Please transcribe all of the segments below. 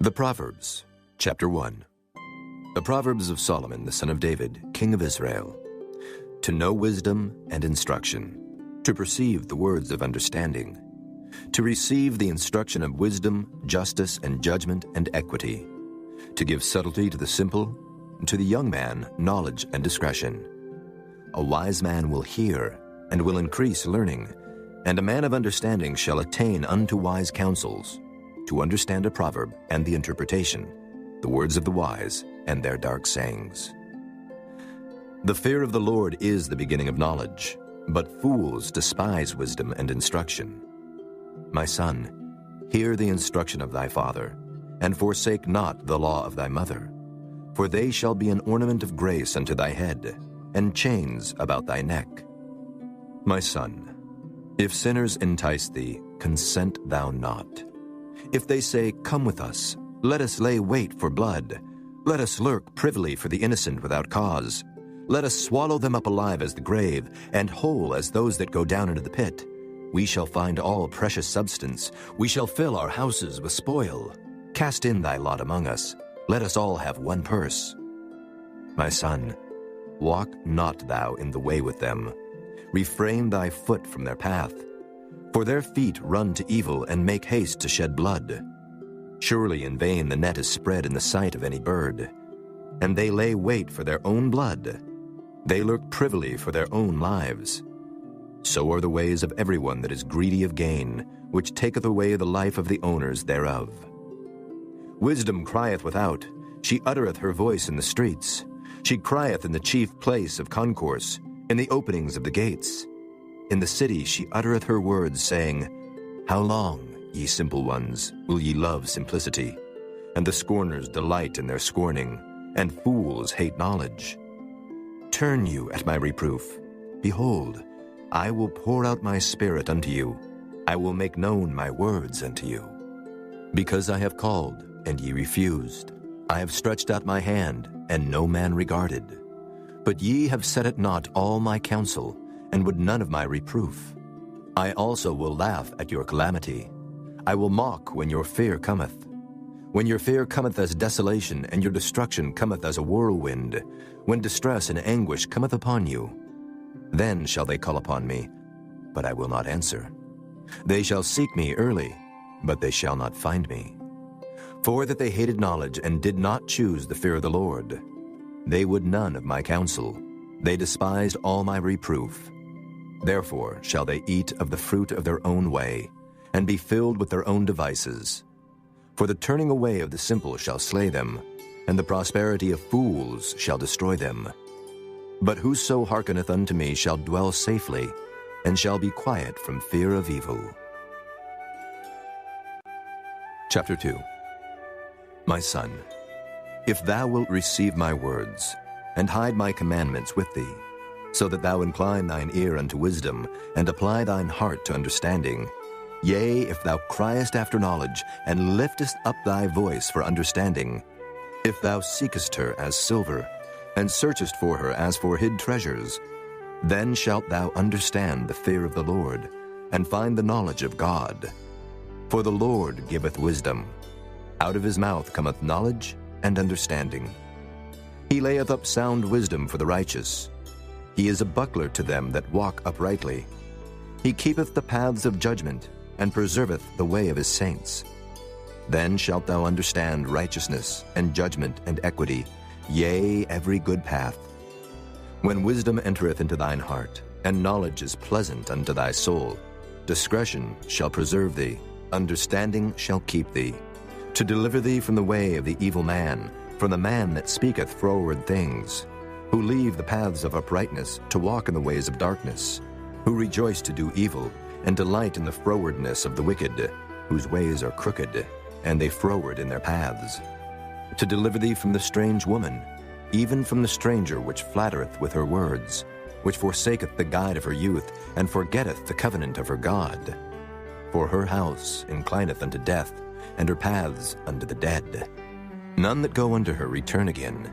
The Proverbs, Chapter 1. The Proverbs of Solomon, the son of David, king of Israel. To know wisdom and instruction, to perceive the words of understanding, to receive the instruction of wisdom, justice, and judgment, and equity, to give subtlety to the simple, to the young man knowledge and discretion. A wise man will hear, and will increase learning, and a man of understanding shall attain unto wise counsels, to understand a proverb and the interpretation, the words of the wise and their dark sayings. The fear of the Lord is the beginning of knowledge, but fools despise wisdom and instruction. My son, hear the instruction of thy father, and forsake not the law of thy mother, for they shall be an ornament of grace unto thy head, and chains about thy neck. My son, if sinners entice thee, consent thou not. If they say, Come with us, let us lay wait for blood, let us lurk privily for the innocent without cause, let us swallow them up alive as the grave, and whole as those that go down into the pit. We shall find all precious substance, we shall fill our houses with spoil. Cast in thy lot among us, let us all have one purse. My son, walk not thou in the way with them, refrain thy foot from their path. For their feet run to evil and make haste to shed blood. Surely in vain the net is spread in the sight of any bird, and they lay wait for their own blood. They lurk privily for their own lives. So are the ways of everyone that is greedy of gain, which taketh away the life of the owners thereof. Wisdom crieth without, she uttereth her voice in the streets. She crieth in the chief place of concourse, in the openings of the gates. In the city she uttereth her words, saying, How long, ye simple ones, will ye love simplicity? And the scorners delight in their scorning, and fools hate knowledge. Turn you at my reproof. Behold, I will pour out my spirit unto you. I will make known my words unto you. Because I have called, and ye refused. I have stretched out my hand, and no man regarded. But ye have set at naught all my counsel, and would none of my reproof. I also will laugh at your calamity. I will mock when your fear cometh. When your fear cometh as desolation, and your destruction cometh as a whirlwind, when distress and anguish cometh upon you, then shall they call upon me, but I will not answer. They shall seek me early, but they shall not find me. For that they hated knowledge, and did not choose the fear of the Lord. They would none of my counsel. They despised all my reproof. Therefore shall they eat of the fruit of their own way, and be filled with their own devices. For the turning away of the simple shall slay them, and the prosperity of fools shall destroy them. But whoso hearkeneth unto me shall dwell safely, and shall be quiet from fear of evil. Chapter 2. My son, if thou wilt receive my words, and hide my commandments with thee, so that thou incline thine ear unto wisdom, and apply thine heart to understanding, yea, if thou criest after knowledge, and liftest up thy voice for understanding, if thou seekest her as silver, and searchest for her as for hid treasures, then shalt thou understand the fear of the Lord, and find the knowledge of God. For the Lord giveth wisdom. Out of his mouth cometh knowledge and understanding. He layeth up sound wisdom for the righteous. He is a buckler to them that walk uprightly. He keepeth the paths of judgment, and preserveth the way of his saints. Then shalt thou understand righteousness, and judgment, and equity, yea, every good path. When wisdom entereth into thine heart, and knowledge is pleasant unto thy soul, discretion shall preserve thee, understanding shall keep thee, to deliver thee from the way of the evil man, from the man that speaketh froward things, who leave the paths of uprightness to walk in the ways of darkness, who rejoice to do evil, and delight in the frowardness of the wicked, whose ways are crooked, and they froward in their paths, to deliver thee from the strange woman, even from the stranger which flattereth with her words, which forsaketh the guide of her youth, and forgetteth the covenant of her God. For her house inclineth unto death, and her paths unto the dead. None that go unto her return again,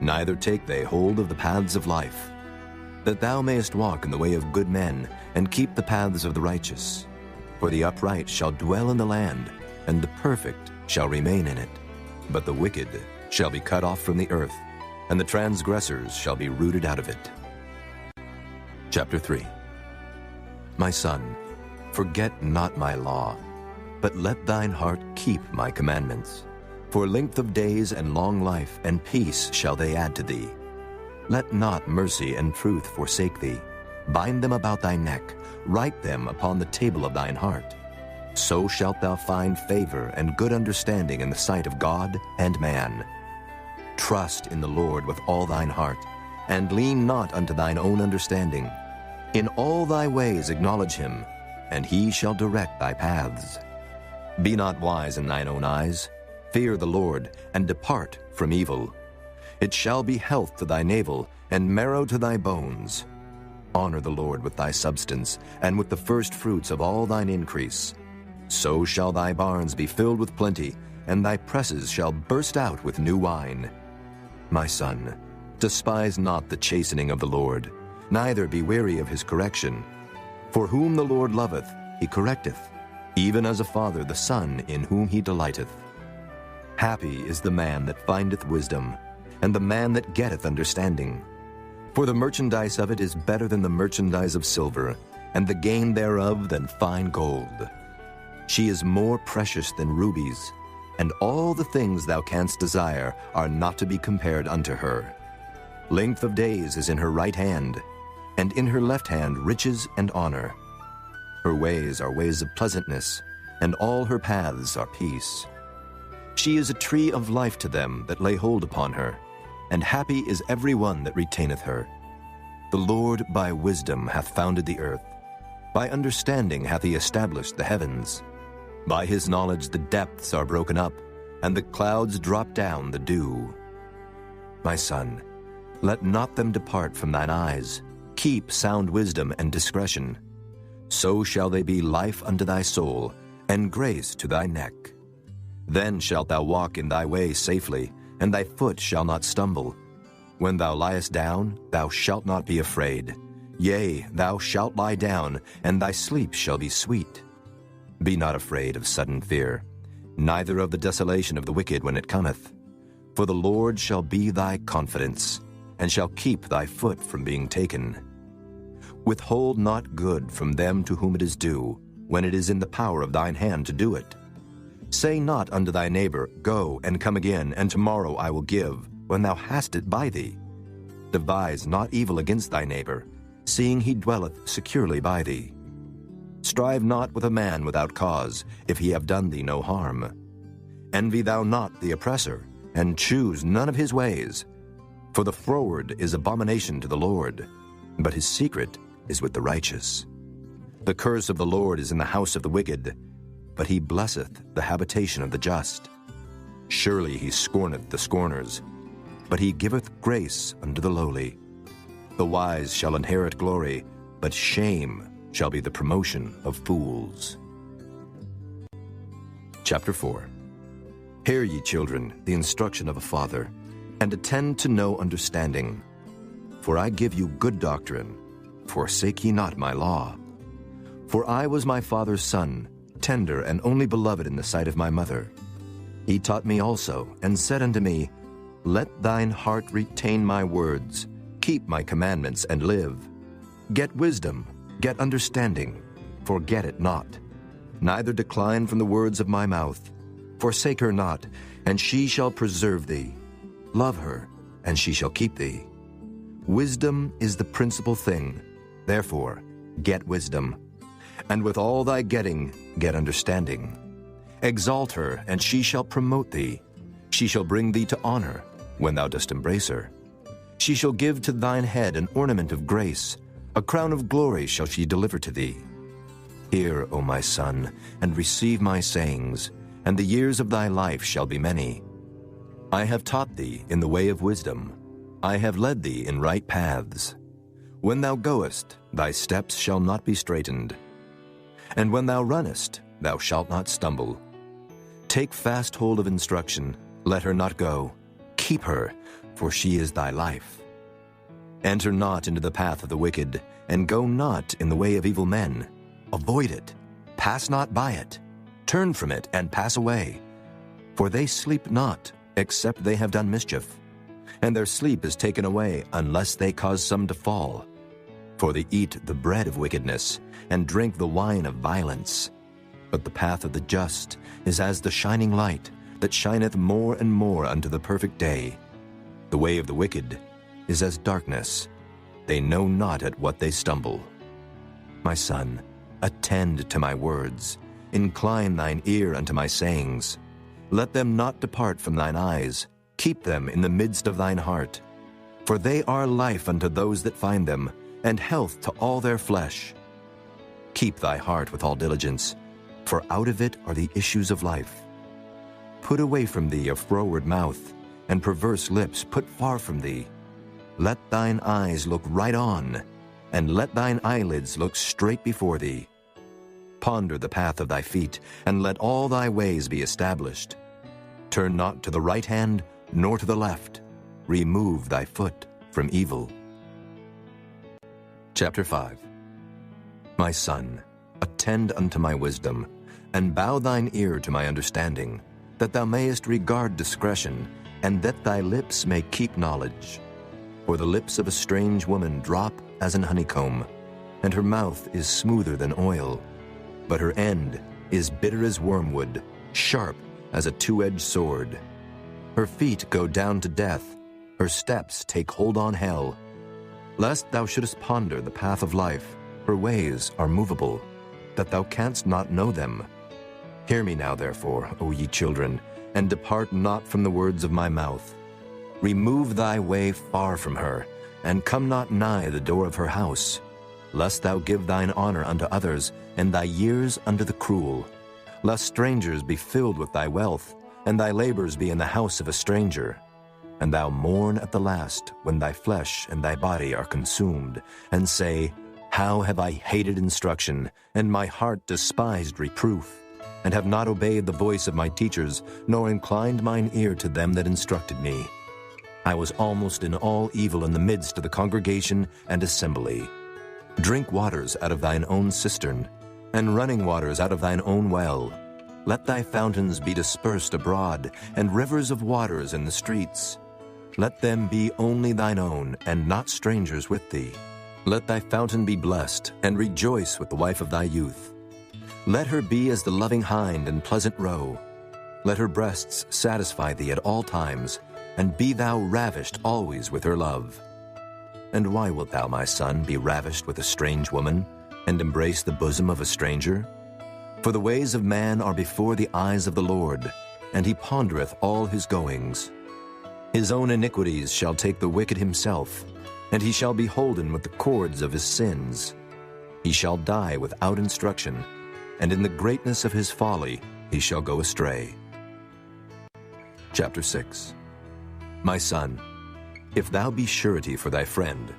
neither take they hold of the paths of life. That thou mayest walk in the way of good men, and keep the paths of the righteous. For the upright shall dwell in the land, and the perfect shall remain in it. But the wicked shall be cut off from the earth, and the transgressors shall be rooted out of it. Chapter 3. My son, forget not my law, but let thine heart keep my commandments. For length of days and long life and peace shall they add to thee. Let not mercy and truth forsake thee. Bind them about thy neck, write them upon the table of thine heart. So shalt thou find favor and good understanding in the sight of God and man. Trust in the Lord with all thine heart, and lean not unto thine own understanding. In all thy ways acknowledge him, and he shall direct thy paths. Be not wise in thine own eyes. Fear the Lord, and depart from evil. It shall be health to thy navel, and marrow to thy bones. Honor the Lord with thy substance, and with the first fruits of all thine increase. So shall thy barns be filled with plenty, and thy presses shall burst out with new wine. My son, despise not the chastening of the Lord, neither be weary of his correction. For whom the Lord loveth, he correcteth, even as a father the son in whom he delighteth. Happy is the man that findeth wisdom, and the man that getteth understanding. For the merchandise of it is better than the merchandise of silver, and the gain thereof than fine gold. She is more precious than rubies, and all the things thou canst desire are not to be compared unto her. Length of days is in her right hand, and in her left hand riches and honor. Her ways are ways of pleasantness, and all her paths are peace. She is a tree of life to them that lay hold upon her, and happy is every one that retaineth her. The Lord by wisdom hath founded the earth. By understanding hath he established the heavens. By his knowledge the depths are broken up, and the clouds drop down the dew. My son, let not them depart from thine eyes. Keep sound wisdom and discretion. So shall they be life unto thy soul, and grace to thy neck. Then shalt thou walk in thy way safely, and thy foot shall not stumble. When thou liest down, thou shalt not be afraid. Yea, thou shalt lie down, and thy sleep shall be sweet. Be not afraid of sudden fear, neither of the desolation of the wicked when it cometh. For the Lord shall be thy confidence, and shall keep thy foot from being taken. Withhold not good from them to whom it is due, when it is in the power of thine hand to do it. Say not unto thy neighbor, Go and come again, and tomorrow I will give, when thou hast it by thee. Devise not evil against thy neighbor, seeing he dwelleth securely by thee. Strive not with a man without cause, if he have done thee no harm. Envy thou not the oppressor, and choose none of his ways. For the froward is abomination to the Lord, but his secret is with the righteous. The curse of the Lord is in the house of the wicked, but he blesseth the habitation of the just. Surely he scorneth the scorners, but he giveth grace unto the lowly. The wise shall inherit glory, but shame shall be the promotion of fools. Chapter 4. Hear ye, children, the instruction of a father, and attend to know understanding. For I give you good doctrine. Forsake ye not my law. For I was my father's son, tender and only beloved in the sight of my mother. He taught me also, and said unto me, Let thine heart retain my words, keep my commandments, and live. Get wisdom, get understanding, forget it not. Neither decline from the words of my mouth. Forsake her not, and she shall preserve thee. Love her, and she shall keep thee. Wisdom is the principal thing. Therefore, get wisdom. And with all thy getting, get understanding. Exalt her, and she shall promote thee. She shall bring thee to honor, when thou dost embrace her. She shall give to thine head an ornament of grace. A crown of glory shall she deliver to thee. Hear, O my son, and receive my sayings, and the years of thy life shall be many. I have taught thee in the way of wisdom. I have led thee in right paths. When thou goest, thy steps shall not be straitened. And when thou runnest, thou shalt not stumble. Take fast hold of instruction, let her not go. Keep her, for she is thy life. Enter not into the path of the wicked, and go not in the way of evil men. Avoid it, pass not by it. Turn from it, and pass away. For they sleep not, except they have done mischief, and their sleep is taken away unless they cause some to fall. For they eat the bread of wickedness, and drink the wine of violence. But the path of the just is as the shining light, that shineth more and more unto the perfect day. The way of the wicked is as darkness. They know not at what they stumble. My son, attend to my words. Incline thine ear unto my sayings. Let them not depart from thine eyes. Keep them in the midst of thine heart. For they are life unto those that find them, and health to all their flesh. Keep thy heart with all diligence, for out of it are the issues of life. Put away from thee a froward mouth, and perverse lips put far from thee. Let thine eyes look right on, and let thine eyelids look straight before thee. Ponder the path of thy feet, and let all thy ways be established. Turn not to the right hand, nor to the left. Remove thy foot from evil. Chapter 5. My son, attend unto my wisdom, and bow thine ear to my understanding, that thou mayest regard discretion, and that thy lips may keep knowledge. For the lips of a strange woman drop as an honeycomb, and her mouth is smoother than oil. But her end is bitter as wormwood, sharp as a two-edged sword. Her feet go down to death, her steps take hold on hell. Lest thou shouldest ponder the path of life, her ways are movable, that thou canst not know them. Hear me now, therefore, O ye children, and depart not from the words of my mouth. Remove thy way far from her, and come not nigh the door of her house, lest thou give thine honor unto others, and thy years unto the cruel. Lest strangers be filled with thy wealth, and thy labors be in the house of a stranger. And thou mourn at the last, when thy flesh and thy body are consumed, and say, How have I hated instruction, and my heart despised reproof, and have not obeyed the voice of my teachers, nor inclined mine ear to them that instructed me. I was almost in all evil in the midst of the congregation and assembly. Drink waters out of thine own cistern, and running waters out of thine own well. Let thy fountains be dispersed abroad, and rivers of waters in the streets. Let them be only thine own, and not strangers with thee. Let thy fountain be blessed, and rejoice with the wife of thy youth. Let her be as the loving hind and pleasant roe. Let her breasts satisfy thee at all times, and be thou ravished always with her love. And why wilt thou, my son, be ravished with a strange woman, and embrace the bosom of a stranger? For the ways of man are before the eyes of the Lord, and he pondereth all his goings. His own iniquities shall take the wicked himself, and he shall be holden with the cords of his sins. He shall die without instruction, and in the greatness of his folly he shall go astray. Chapter 6. My son, if thou be surety for thy friend,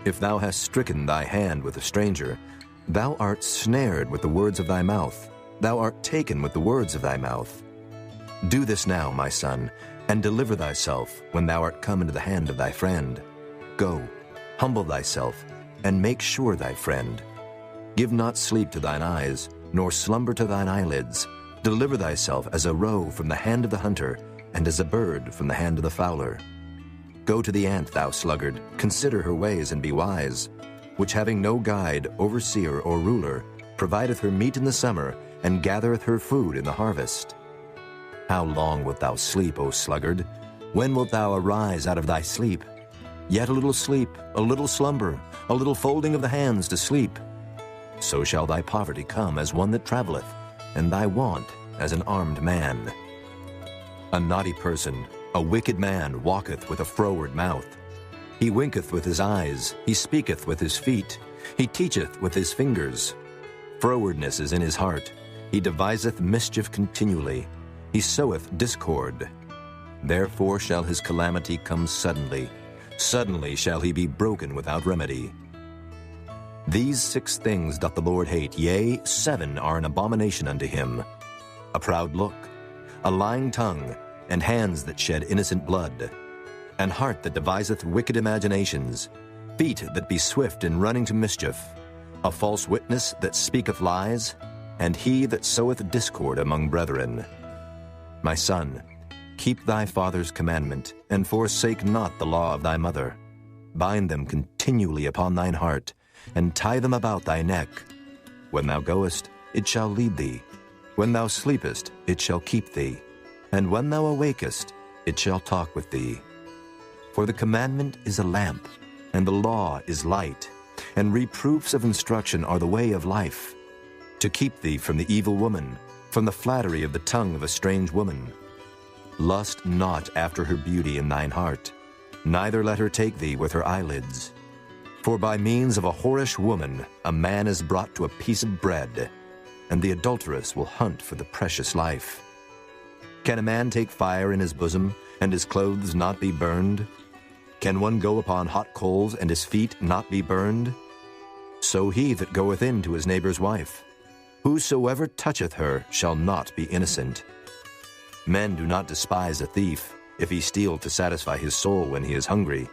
if thou hast stricken thy hand with a stranger, thou art snared with the words of thy mouth, thou art taken with the words of thy mouth. Do this now, my son, and deliver thyself when thou art come into the hand of thy friend. Go, humble thyself, and make sure thy friend. Give not sleep to thine eyes, nor slumber to thine eyelids. Deliver thyself as a roe from the hand of the hunter, and as a bird from the hand of the fowler. Go to the ant, thou sluggard, consider her ways and be wise, which having no guide, overseer, or ruler, provideth her meat in the summer, and gathereth her food in the harvest. How long wilt thou sleep, O sluggard? When wilt thou arise out of thy sleep? Yet a little sleep, a little slumber, a little folding of the hands to sleep. So shall thy poverty come as one that travelleth, and thy want as an armed man. A naughty person, a wicked man, walketh with a froward mouth. He winketh with his eyes, he speaketh with his feet, he teacheth with his fingers. Frowardness is in his heart, he deviseth mischief continually, he soweth discord. Therefore shall his calamity come suddenly, suddenly shall he be broken without remedy. These 6 things doth the Lord hate, yea, 7 are an abomination unto him: a proud look, a lying tongue, and hands that shed innocent blood, an heart that deviseth wicked imaginations, feet that be swift in running to mischief, a false witness that speaketh lies, and he that soweth discord among brethren. My son, keep thy father's commandment, and forsake not the law of thy mother. Bind them continually upon thine heart, and tie them about thy neck. When thou goest, it shall lead thee. When thou sleepest, it shall keep thee. And when thou awakest, it shall talk with thee. For the commandment is a lamp, and the law is light, and reproofs of instruction are the way of life, to keep thee from the evil woman, from the flattery of the tongue of a strange woman. Lust not after her beauty in thine heart, neither let her take thee with her eyelids. For by means of a whorish woman a man is brought to a piece of bread, and the adulteress will hunt for the precious life. Can a man take fire in his bosom, and his clothes not be burned? Can one go upon hot coals, and his feet not be burned? So he that goeth in to his neighbor's wife. Whosoever toucheth her shall not be innocent. Men do not despise a thief, if he steal to satisfy his soul when he is hungry.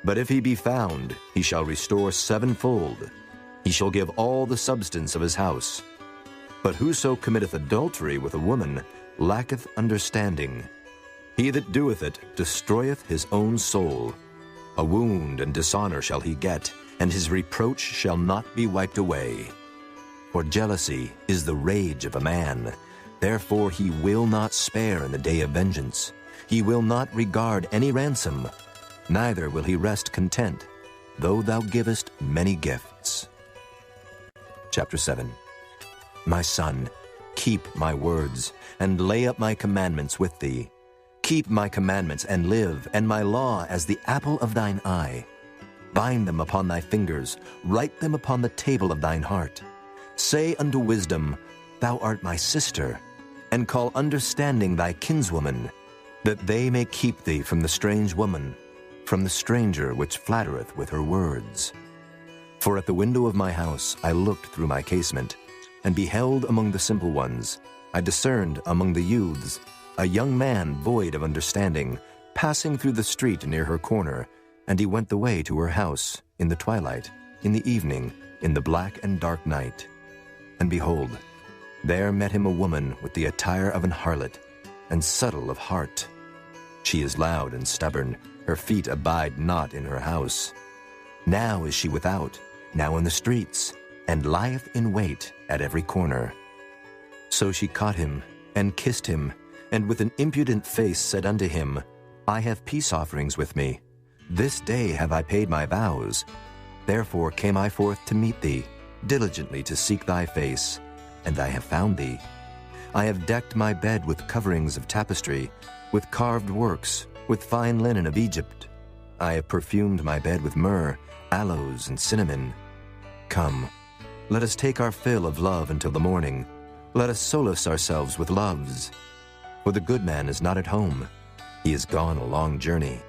But if he be found, he shall restore sevenfold. He shall give all the substance of his house. But whoso committeth adultery with a woman lacketh understanding. He that doeth it destroyeth his own soul. A wound and dishonor shall he get, and his reproach shall not be wiped away. For jealousy is the rage of a man. Therefore he will not spare in the day of vengeance. He will not regard any ransom, neither will he rest content, though thou givest many gifts. Chapter 7. My son, keep my words, and lay up my commandments with thee. Keep my commandments and live, and my law as the apple of thine eye. Bind them upon thy fingers, write them upon the table of thine heart. Say unto wisdom, Thou art my sister, and call understanding thy kinswoman, that they may keep thee from the strange woman, from the stranger which flattereth with her words. For at the window of my house I looked through my casement, and beheld among the simple ones, I discerned among the youths, a young man void of understanding, passing through the street near her corner, and he went the way to her house, in the twilight, in the evening, in the black and dark night. And behold, there met him a woman with the attire of an harlot, and subtle of heart. She is loud and stubborn, her feet abide not in her house. Now is she without, now in the streets, and lieth in wait at every corner. So she caught him, and kissed him, and with an impudent face said unto him, I have peace offerings with me. This day have I paid my vows. Therefore came I forth to meet thee, diligently to seek thy face, and I have found thee. I have decked my bed with coverings of tapestry, with carved works, with fine linen of Egypt. I have perfumed my bed with myrrh, aloes, and cinnamon. Come, let us take our fill of love until the morning. Let us solace ourselves with loves. For the good man is not at home. He is gone a long journey.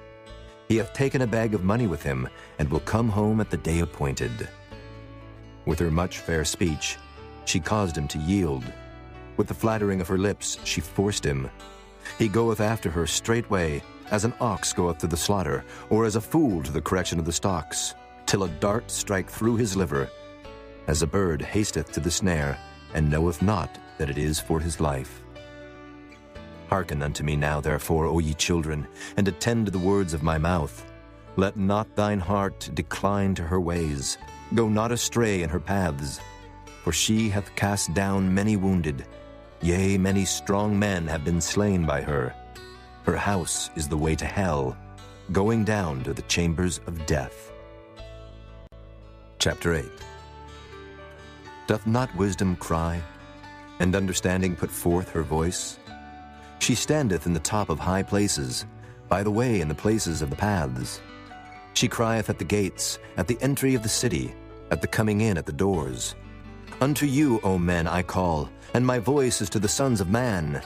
He hath taken a bag of money with him, and will come home at the day appointed. With her much fair speech, she caused him to yield. With the flattering of her lips, she forced him. He goeth after her straightway, as an ox goeth to the slaughter, or as a fool to the correction of the stocks, till a dart strike through his liver, as a bird hasteth to the snare, and knoweth not that it is for his life. Hearken unto me now, therefore, O ye children, and attend to the words of my mouth. Let not thine heart decline to her ways. Go not astray in her paths. For she hath cast down many wounded. Yea, many strong men have been slain by her. Her house is the way to hell, going down to the chambers of death. Chapter 8. Doth not wisdom cry, and understanding put forth her voice? She standeth in the top of high places, by the way in the places of the paths. She crieth at the gates, at the entry of the city, at the coming in at the doors. Unto you, O men, I call, and my voice is to the sons of man.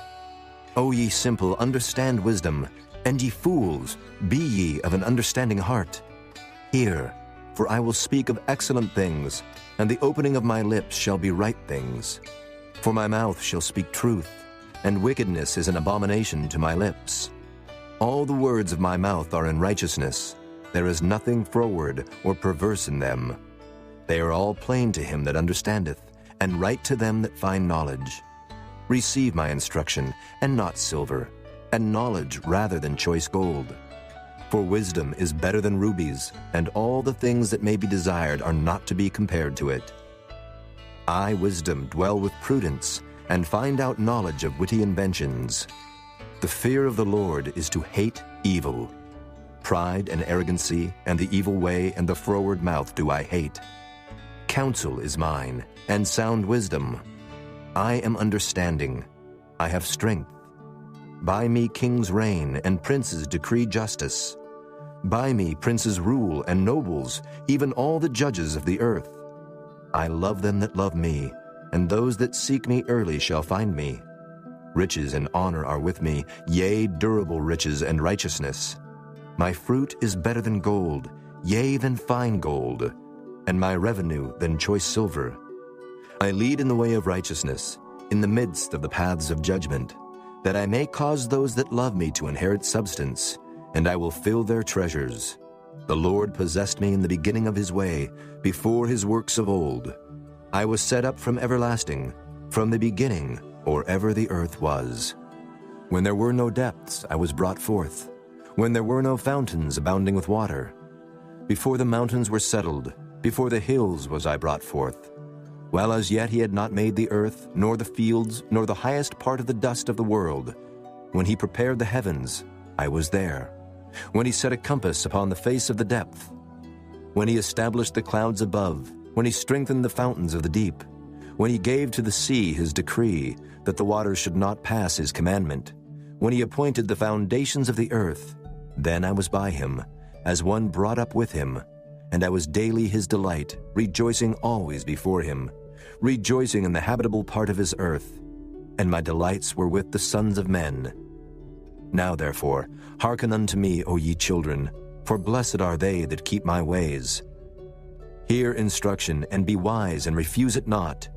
O ye simple, understand wisdom, and ye fools, be ye of an understanding heart. Hear, for I will speak of excellent things, and the opening of my lips shall be right things. For my mouth shall speak truth, and wickedness is an abomination to my lips. All the words of my mouth are in righteousness. There is nothing froward or perverse in them. They are all plain to him that understandeth, and right to them that find knowledge. Receive my instruction, and not silver, and knowledge rather than choice gold. For wisdom is better than rubies, and all the things that may be desired are not to be compared to it. I, wisdom, dwell with prudence, and find out knowledge of witty inventions. The fear of the Lord is to hate evil. Pride and arrogancy, and the evil way, and the froward mouth do I hate. Counsel is mine, and sound wisdom. I am understanding. I have strength. By me kings reign, and princes decree justice. By me princes rule, and nobles, even all the judges of the earth. I love them that love me, and those that seek me early shall find me. Riches and honor are with me, yea, durable riches and righteousness. My fruit is better than gold, yea, than fine gold, and my revenue than choice silver. I lead in the way of righteousness, in the midst of the paths of judgment, that I may cause those that love me to inherit substance, and I will fill their treasures. The Lord possessed me in the beginning of his way, before his works of old. I was set up from everlasting, from the beginning, or ever the earth was. When there were no depths, I was brought forth, when there were no fountains abounding with water. Before the mountains were settled, before the hills was I brought forth. While as yet he had not made the earth, nor the fields, nor the highest part of the dust of the world. When he prepared the heavens, I was there. When he set a compass upon the face of the depth. When he established the clouds above, when he strengthened the fountains of the deep. When he gave to the sea his decree, that the waters should not pass his commandment. When he appointed the foundations of the earth, then I was by him, as one brought up with him. And I was daily his delight, rejoicing always before him, rejoicing in the habitable part of his earth. And my delights were with the sons of men. Now therefore, hearken unto me, O ye children, for blessed are they that keep my ways. Hear instruction, and be wise, and refuse it not.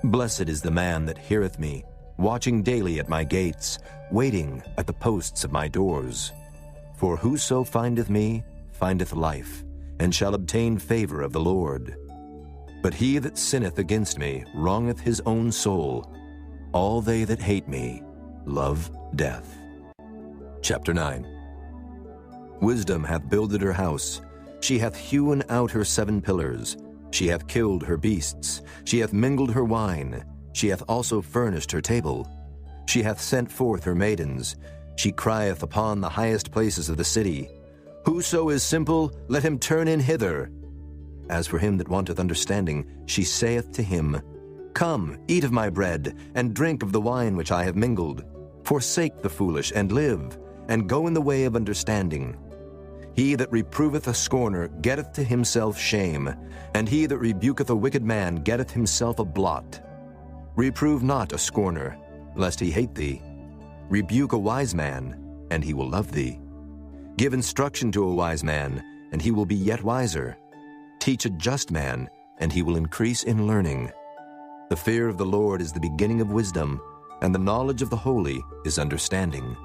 Blessed is the man that heareth me, watching daily at my gates, waiting at the posts of my doors. For whoso findeth me findeth life, and shall obtain favor of the Lord. But he that sinneth against me wrongeth his own soul. All they that hate me love death. Chapter 9. Wisdom hath builded her house. She hath hewn out her 7 pillars. She hath killed her beasts. She hath mingled her wine. She hath also furnished her table. She hath sent forth her maidens. She crieth upon the highest places of the city. Whoso is simple, let him turn in hither. As for him that wanteth understanding, she saith to him, Come, eat of my bread, and drink of the wine which I have mingled. Forsake the foolish, and live, and go in the way of understanding. He that reproveth a scorner getteth to himself shame, and he that rebuketh a wicked man getteth himself a blot. Reprove not a scorner, lest he hate thee. Rebuke a wise man, and he will love thee. Give instruction to a wise man, and he will be yet wiser. Teach a just man, and he will increase in learning. The fear of the Lord is the beginning of wisdom, and the knowledge of the holy is understanding.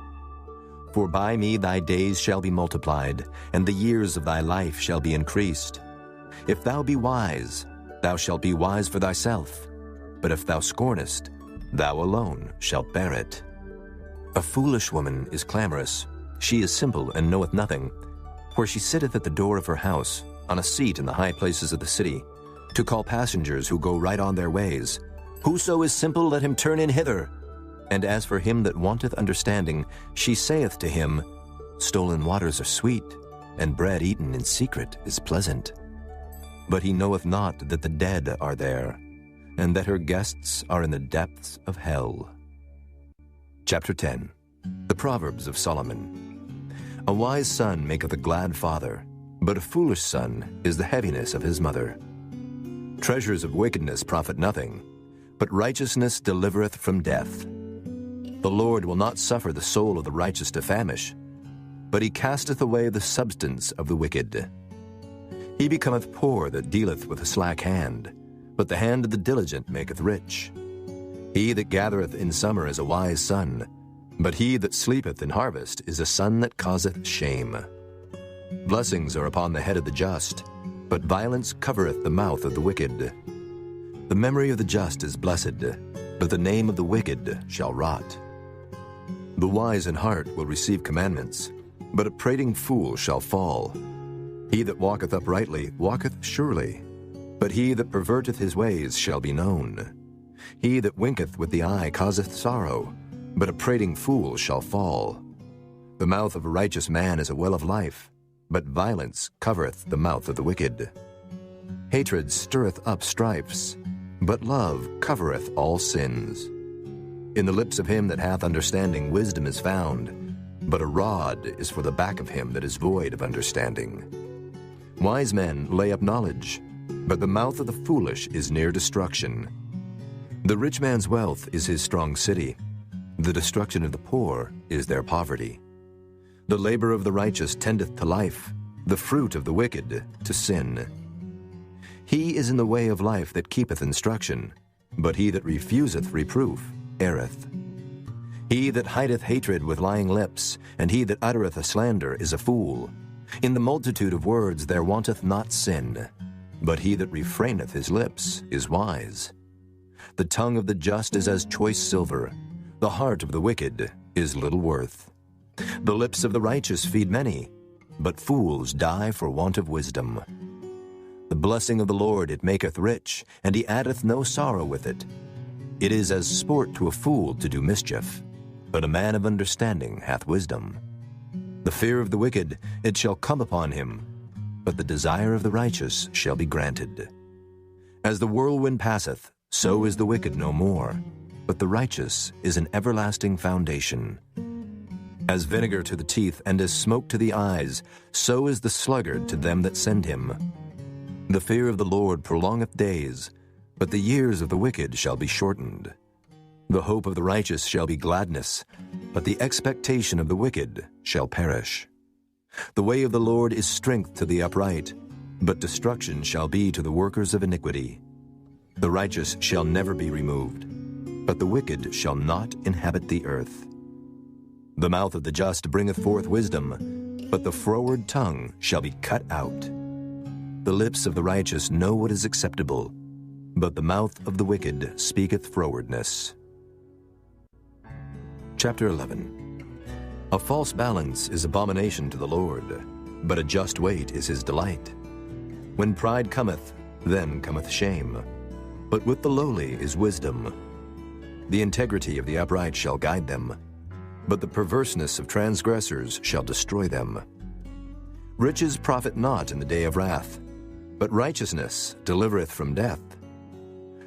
For by me thy days shall be multiplied, and the years of thy life shall be increased. If thou be wise, thou shalt be wise for thyself. But if thou scornest, thou alone shalt bear it. A foolish woman is clamorous. She is simple and knoweth nothing. For she sitteth at the door of her house, on a seat in the high places of the city, to call passengers who go right on their ways. Whoso is simple, let him turn in hither. And as for him that wanteth understanding, she saith to him, Stolen waters are sweet, and bread eaten in secret is pleasant. But he knoweth not that the dead are there, and that her guests are in the depths of hell. Chapter 10. The Proverbs of Solomon. A wise son maketh a glad father, but a foolish son is the heaviness of his mother. Treasures of wickedness profit nothing, but righteousness delivereth from death. The Lord will not suffer the soul of the righteous to famish, but he casteth away the substance of the wicked. He becometh poor that dealeth with a slack hand, but the hand of the diligent maketh rich. He that gathereth in summer is a wise son, but he that sleepeth in harvest is a son that causeth shame. Blessings are upon the head of the just, but violence covereth the mouth of the wicked. The memory of the just is blessed, but the name of the wicked shall rot. The wise in heart will receive commandments, but a prating fool shall fall. He that walketh uprightly walketh surely, but he that perverteth his ways shall be known. He that winketh with the eye causeth sorrow, but a prating fool shall fall. The mouth of a righteous man is a well of life, but violence covereth the mouth of the wicked. Hatred stirreth up strifes, but love covereth all sins. In the lips of him that hath understanding wisdom is found, but a rod is for the back of him that is void of understanding. Wise men lay up knowledge, but the mouth of the foolish is near destruction. The rich man's wealth is his strong city. The destruction of the poor is their poverty. The labor of the righteous tendeth to life, the fruit of the wicked to sin. He is in the way of life that keepeth instruction, but he that refuseth reproof erreth. He that hideth hatred with lying lips, and he that uttereth a slander is a fool. In the multitude of words there wanteth not sin, but he that refraineth his lips is wise. The tongue of the just is as choice silver, the heart of the wicked is little worth. The lips of the righteous feed many, but fools die for want of wisdom. The blessing of the Lord it maketh rich, and he addeth no sorrow with it. It is as sport to a fool to do mischief, but a man of understanding hath wisdom. The fear of the wicked, it shall come upon him, but the desire of the righteous shall be granted. As the whirlwind passeth, so is the wicked no more, but the righteous is an everlasting foundation. As vinegar to the teeth and as smoke to the eyes, so is the sluggard to them that send him. The fear of the Lord prolongeth days, but the years of the wicked shall be shortened. The hope of the righteous shall be gladness, but the expectation of the wicked shall perish. The way of the Lord is strength to the upright, but destruction shall be to the workers of iniquity. The righteous shall never be removed, but the wicked shall not inhabit the earth. The mouth of the just bringeth forth wisdom, but the froward tongue shall be cut out. The lips of the righteous know what is acceptable, but the mouth of the wicked speaketh frowardness. Chapter 11. A false balance is abomination to the Lord, but a just weight is his delight. When pride cometh, then cometh shame, but with the lowly is wisdom. The integrity of the upright shall guide them, but the perverseness of transgressors shall destroy them. Riches profit not in the day of wrath, but righteousness delivereth from death.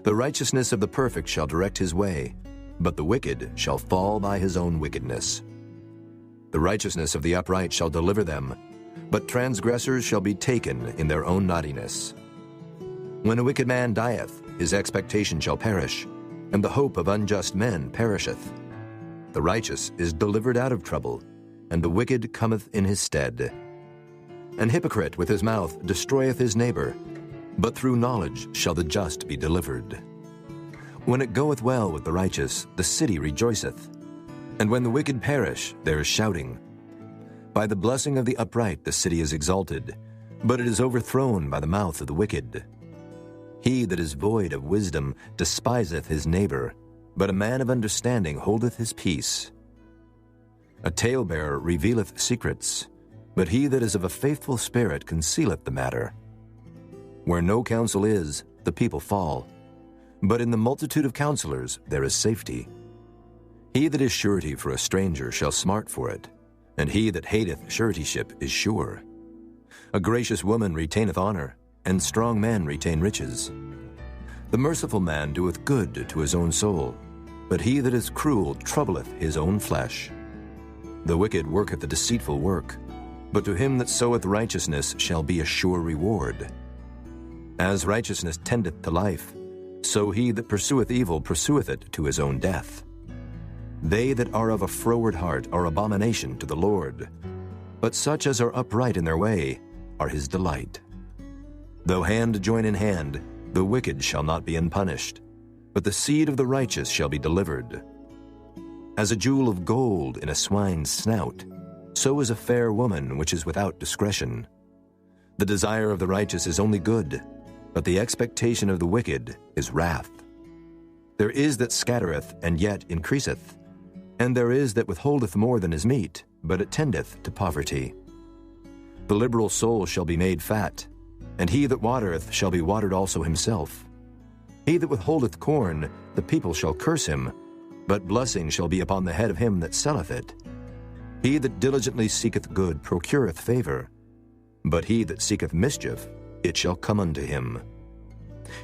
The righteousness of the perfect shall direct his way, but the wicked shall fall by his own wickedness. The righteousness of the upright shall deliver them, but transgressors shall be taken in their own naughtiness. When a wicked man dieth, his expectation shall perish, and the hope of unjust men perisheth. The righteous is delivered out of trouble, and the wicked cometh in his stead. An hypocrite with his mouth destroyeth his neighbor, but through knowledge shall the just be delivered. When it goeth well with the righteous, the city rejoiceth, and when the wicked perish, there is shouting. By the blessing of the upright the city is exalted, but it is overthrown by the mouth of the wicked. He that is void of wisdom despiseth his neighbor, but a man of understanding holdeth his peace. A talebearer revealeth secrets, but he that is of a faithful spirit concealeth the matter. Where no counsel is, the people fall, but in the multitude of counselors there is safety. He that is surety for a stranger shall smart for it, and he that hateth suretyship is sure. A gracious woman retaineth honor, and strong men retain riches. The merciful man doeth good to his own soul, but he that is cruel troubleth his own flesh. The wicked worketh a deceitful work, but to him that soweth righteousness shall be a sure reward. As righteousness tendeth to life, so he that pursueth evil pursueth it to his own death. They that are of a froward heart are abomination to the Lord, but such as are upright in their way are his delight. Though hand join in hand, the wicked shall not be unpunished, but the seed of the righteous shall be delivered. As a jewel of gold in a swine's snout, so is a fair woman which is without discretion. The desire of the righteous is only good, but the expectation of the wicked is wrath. There is that scattereth and yet increaseth, And there is that withholdeth more than is meet, but it tendeth to poverty. The liberal soul shall be made fat, and he that watereth shall be watered also himself. He that withholdeth corn, the people shall curse him, but blessing shall be upon the head of him that selleth it. He that diligently seeketh good procureth favor, but he that seeketh mischief, it shall come unto him.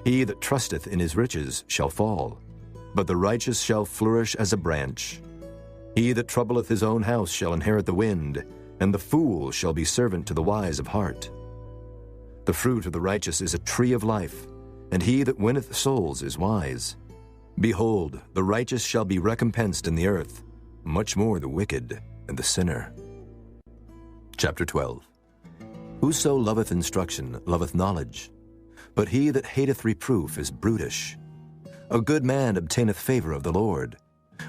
He that trusteth in his riches shall fall, but the righteous shall flourish as a branch. He that troubleth his own house shall inherit the wind, and the fool shall be servant to the wise of heart. The fruit of the righteous is a tree of life, and he that winneth souls is wise. Behold, the righteous shall be recompensed in the earth, much more the wicked and the sinner. Chapter 12. Whoso loveth instruction loveth knowledge, but he that hateth reproof is brutish. A good man obtaineth favor of the Lord,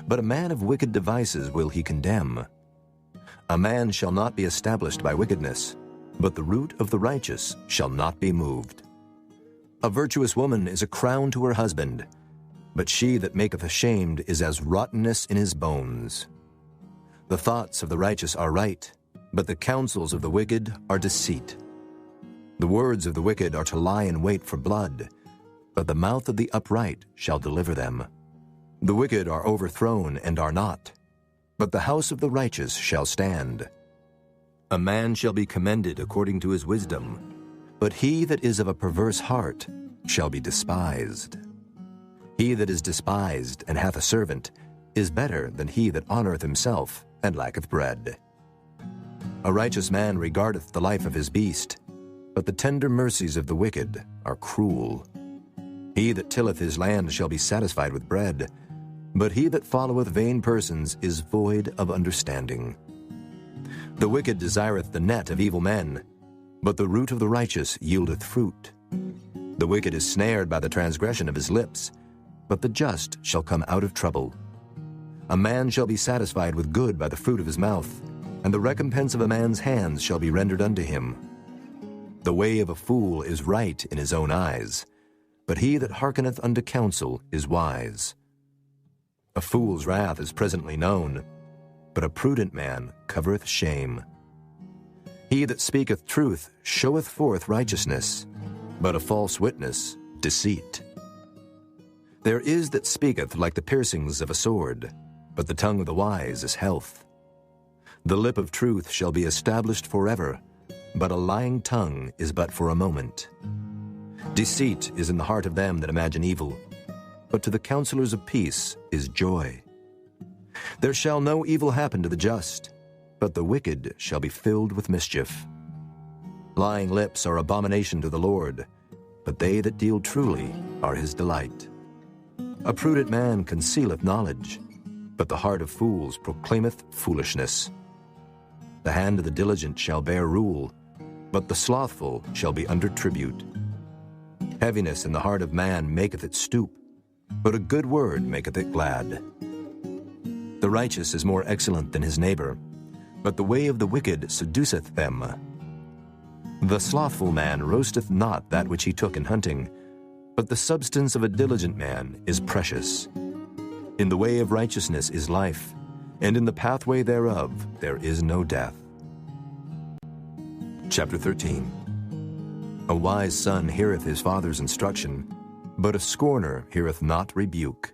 but a man of wicked devices will he condemn. A man shall not be established by wickedness, but the root of the righteous shall not be moved. A virtuous woman is a crown to her husband, but she that maketh ashamed is as rottenness in his bones. The thoughts of the righteous are right, but the counsels of the wicked are deceit. The words of the wicked are to lie in wait for blood, but the mouth of the upright shall deliver them. The wicked are overthrown and are not, but the house of the righteous shall stand. A man shall be commended according to his wisdom, but he that is of a perverse heart shall be despised. He that is despised and hath a servant is better than he that honoureth himself and lacketh bread. A righteous man regardeth the life of his beast, but the tender mercies of the wicked are cruel. He that tilleth his land shall be satisfied with bread, but he that followeth vain persons is void of understanding. The wicked desireth the net of evil men, but the root of the righteous yieldeth fruit. The wicked is snared by the transgression of his lips, but the just shall come out of trouble. A man shall be satisfied with good by the fruit of his mouth, and the recompense of a man's hands shall be rendered unto him. The way of a fool is right in his own eyes, but he that hearkeneth unto counsel is wise. A fool's wrath is presently known, but a prudent man covereth shame. He that speaketh truth showeth forth righteousness, but a false witness deceit. There is that speaketh like the piercings of a sword, but the tongue of the wise is health. The lip of truth shall be established forever, but a lying tongue is but for a moment. Deceit is in the heart of them that imagine evil, but to the counselors of peace is joy. There shall no evil happen to the just, but the wicked shall be filled with mischief. Lying lips are abomination to the Lord, but they that deal truly are his delight. A prudent man concealeth knowledge, but the heart of fools proclaimeth foolishness. The hand of the diligent shall bear rule, but the slothful shall be under tribute. Heaviness in the heart of man maketh it stoop, but a good word maketh it glad. The righteous is more excellent than his neighbor, but the way of the wicked seduceth them. The slothful man roasteth not that which he took in hunting, but the substance of a diligent man is precious. In the way of righteousness is life, and in the pathway thereof there is no death. Chapter 13. A wise son heareth his father's instruction, but a scorner heareth not rebuke.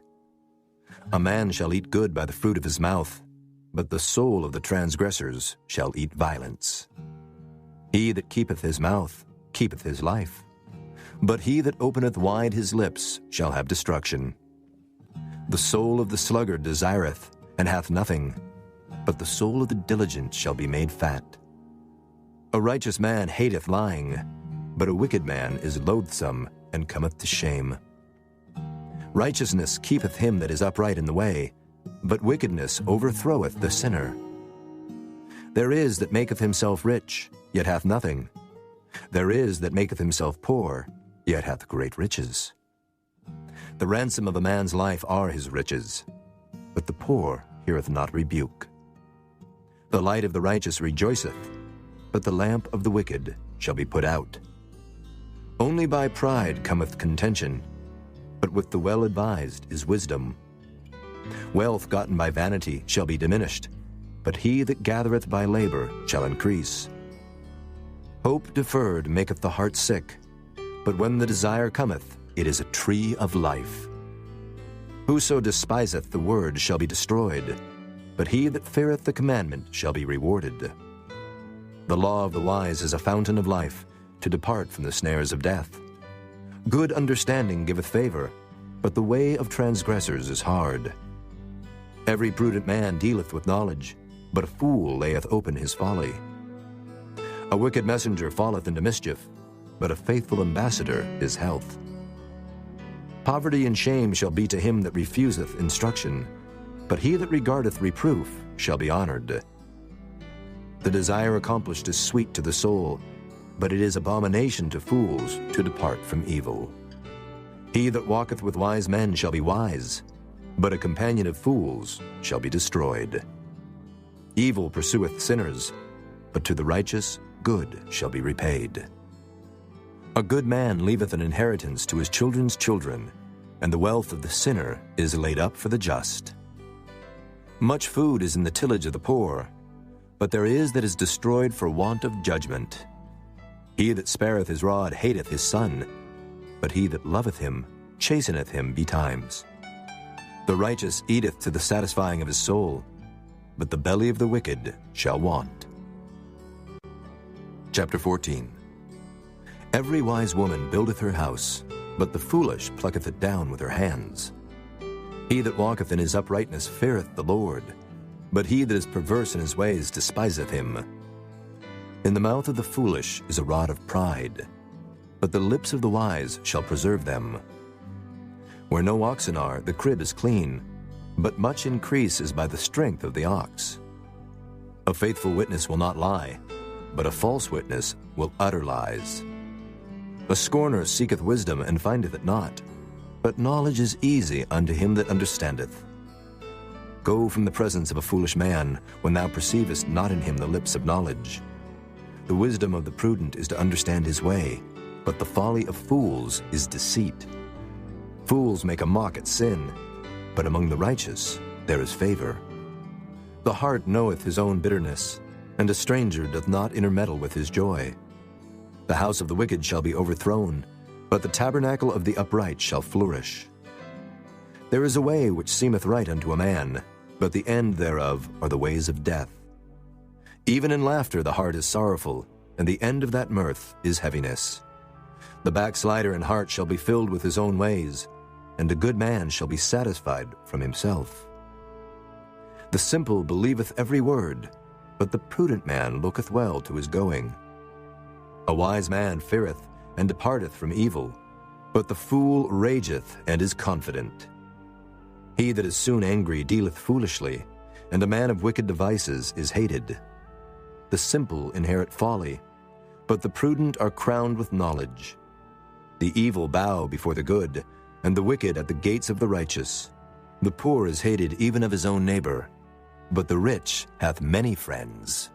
A man shall eat good by the fruit of his mouth, but the soul of the transgressors shall eat violence. He that keepeth his mouth keepeth his life, but he that openeth wide his lips shall have destruction. The soul of the sluggard desireth, and hath nothing, but the soul of the diligent shall be made fat. A righteous man hateth lying, but a wicked man is loathsome and cometh to shame. Righteousness keepeth him that is upright in the way, but wickedness overthroweth the sinner. There is that maketh himself rich, yet hath nothing. There is that maketh himself poor, yet hath great riches. The ransom of a man's life are his riches, but the poor heareth not rebuke. The light of the righteous rejoiceth, but the lamp of the wicked shall be put out. Only by pride cometh contention, but with the well-advised is wisdom. Wealth gotten by vanity shall be diminished, but he that gathereth by labor shall increase. Hope deferred maketh the heart sick, but when the desire cometh, it is a tree of life. Whoso despiseth the word shall be destroyed, but he that feareth the commandment shall be rewarded. The law of the wise is a fountain of life, to depart from the snares of death. Good understanding giveth favor, but the way of transgressors is hard. Every prudent man dealeth with knowledge, but a fool layeth open his folly. A wicked messenger falleth into mischief, but a faithful ambassador is health. Poverty and shame shall be to him that refuseth instruction, but he that regardeth reproof shall be honored. The desire accomplished is sweet to the soul, but it is abomination to fools to depart from evil. He that walketh with wise men shall be wise, but a companion of fools shall be destroyed. Evil pursueth sinners, but to the righteous good shall be repaid. A good man leaveth an inheritance to his children's children, and the wealth of the sinner is laid up for the just. Much food is in the tillage of the poor, but there is that is destroyed for want of judgment. He that spareth his rod hateth his son, but he that loveth him chasteneth him betimes. The righteous eateth to the satisfying of his soul, but the belly of the wicked shall want. Chapter 14. Every wise woman buildeth her house, but the foolish plucketh it down with her hands. He that walketh in his uprightness feareth the Lord, but he that is perverse in his ways despiseth him. In the mouth of the foolish is a rod of pride, but the lips of the wise shall preserve them. Where no oxen are, the crib is clean, but much increase is by the strength of the ox. A faithful witness will not lie, but a false witness will utter lies. A scorner seeketh wisdom and findeth it not, but knowledge is easy unto him that understandeth. Go from the presence of a foolish man, when thou perceivest not in him the lips of knowledge. The wisdom of the prudent is to understand his way, but the folly of fools is deceit. Fools make a mock at sin, but among the righteous there is favor. The heart knoweth his own bitterness, and a stranger doth not intermeddle with his joy. The house of the wicked shall be overthrown, but the tabernacle of the upright shall flourish. There is a way which seemeth right unto a man, but the end thereof are the ways of death. Even in laughter the heart is sorrowful, and the end of that mirth is heaviness. The backslider in heart shall be filled with his own ways, and a good man shall be satisfied from himself. The simple believeth every word, but the prudent man looketh well to his going. A wise man feareth and departeth from evil, but the fool rageth and is confident. He that is soon angry dealeth foolishly, and a man of wicked devices is hated. The simple inherit folly, but the prudent are crowned with knowledge. The evil bow before the good, and the wicked at the gates of the righteous. The poor is hated even of his own neighbor, but the rich hath many friends.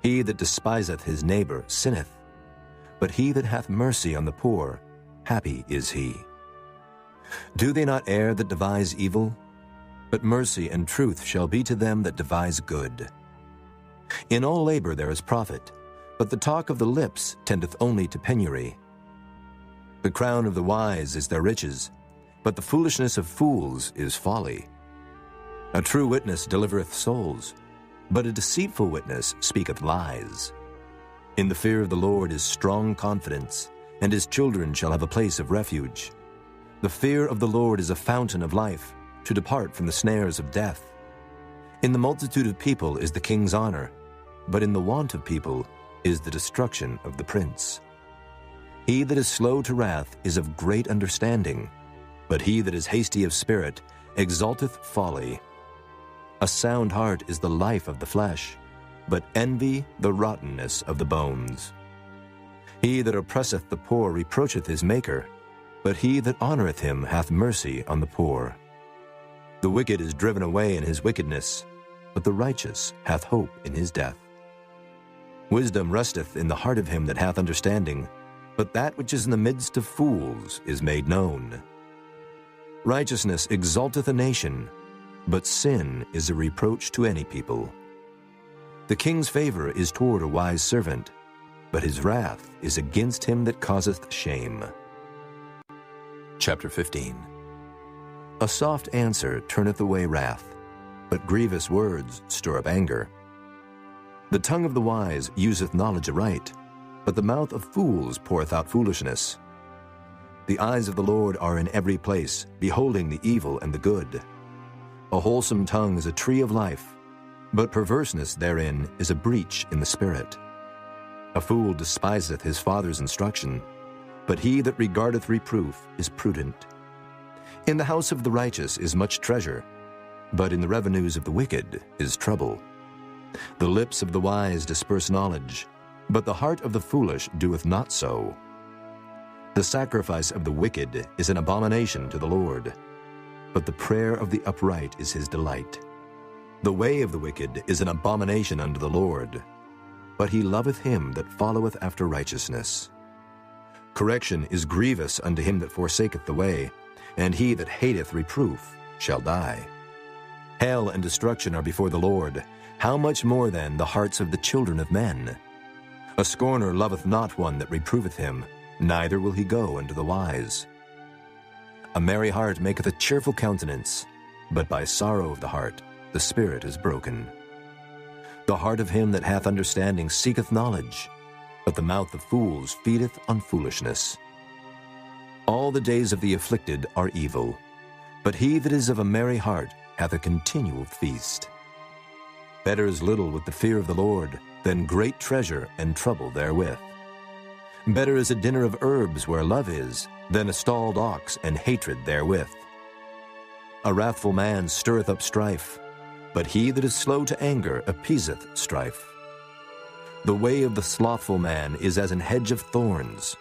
He that despiseth his neighbor sinneth, but he that hath mercy on the poor, happy is he. Do they not err that devise evil? But mercy and truth shall be to them that devise good. In all labor there is profit, but the talk of the lips tendeth only to penury. The crown of the wise is their riches, but the foolishness of fools is folly. A true witness delivereth souls, but a deceitful witness speaketh lies. In the fear of the Lord is strong confidence, and his children shall have a place of refuge. The fear of the Lord is a fountain of life, to depart from the snares of death. In the multitude of people is the king's honor, but in the want of people is the destruction of the prince. He that is slow to wrath is of great understanding, but he that is hasty of spirit exalteth folly. A sound heart is the life of the flesh, but envy the rottenness of the bones. He that oppresseth the poor reproacheth his Maker, but he that honoreth him hath mercy on the poor. The wicked is driven away in his wickedness, but the righteous hath hope in his death. Wisdom resteth in the heart of him that hath understanding, but that which is in the midst of fools is made known. Righteousness exalteth a nation, but sin is a reproach to any people. The king's favor is toward a wise servant, but his wrath is against him that causeth shame. Chapter 15. A soft answer turneth away wrath, but grievous words stir up anger. The tongue of the wise useth knowledge aright, but the mouth of fools poureth out foolishness. The eyes of the Lord are in every place, beholding the evil and the good. A wholesome tongue is a tree of life, but perverseness therein is a breach in the spirit. A fool despiseth his father's instruction, but he that regardeth reproof is prudent. In the house of the righteous is much treasure, but in the revenues of the wicked is trouble. The lips of the wise disperse knowledge, but the heart of the foolish doeth not so. The sacrifice of the wicked is an abomination to the Lord, but the prayer of the upright is his delight. The way of the wicked is an abomination unto the Lord, but he loveth him that followeth after righteousness. Correction is grievous unto him that forsaketh the way, and he that hateth reproof shall die. Hell and destruction are before the Lord. How much more then the hearts of the children of men? A scorner loveth not one that reproveth him, neither will he go unto the wise. A merry heart maketh a cheerful countenance, but by sorrow of the heart the spirit is broken. The heart of him that hath understanding seeketh knowledge, but the mouth of fools feedeth on foolishness. All the days of the afflicted are evil, but he that is of a merry heart hath a continual feast. Better is little with the fear of the Lord than great treasure and trouble therewith. Better is a dinner of herbs where love is, than a stalled ox and hatred therewith. A wrathful man stirreth up strife, but he that is slow to anger appeaseth strife. The way of the slothful man is as an hedge of thorns,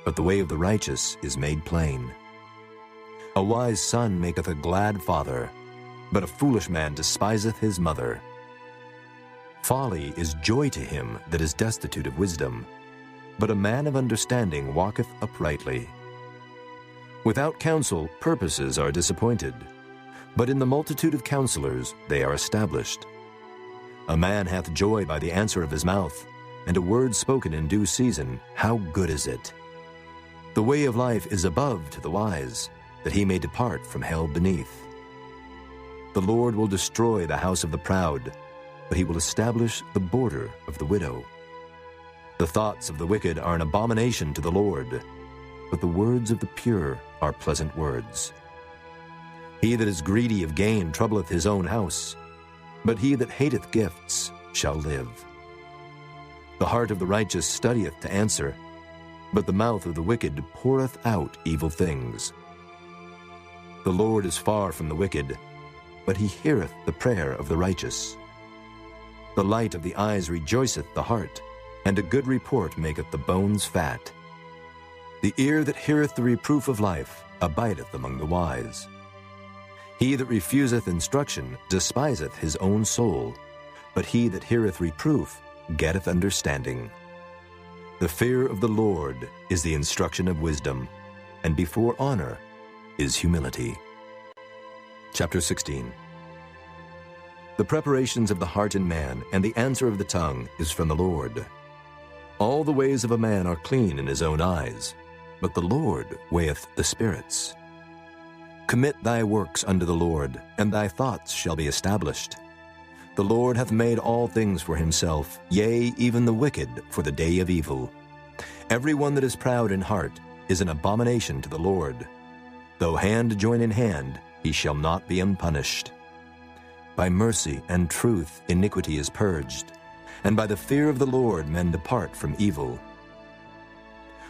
but the way of the righteous is made plain. A wise son maketh a glad father, but a foolish man despiseth his mother. Folly is joy to him that is destitute of wisdom, but a man of understanding walketh uprightly. Without counsel purposes are disappointed, but in the multitude of counselors they are established. A man hath joy by the answer of his mouth, and a word spoken in due season, how good is it! The way of life is above to the wise, that he may depart from hell beneath. The Lord will destroy the house of the proud, but he will establish the border of the widow. The thoughts of the wicked are an abomination to the Lord, but the words of the pure are pleasant words. He that is greedy of gain troubleth his own house, but he that hateth gifts shall live. The heart of the righteous studieth to answer, but the mouth of the wicked poureth out evil things. The Lord is far from the wicked, but he heareth the prayer of the righteous. The light of the eyes rejoiceth the heart, and a good report maketh the bones fat. The ear that heareth the reproof of life abideth among the wise. He that refuseth instruction despiseth his own soul, but he that heareth reproof getteth understanding. The fear of the Lord is the instruction of wisdom, and before honor is humility. Chapter 16. The preparations of the heart in man, and the answer of the tongue is from the Lord. All the ways of a man are clean in his own eyes, but the Lord weigheth the spirits. Commit thy works unto the Lord, and thy thoughts shall be established. The Lord hath made all things for himself, yea, even the wicked for the day of evil. Every one that is proud in heart is an abomination to the Lord. Though hand join in hand, he shall not be unpunished. By mercy and truth iniquity is purged, and by the fear of the Lord men depart from evil.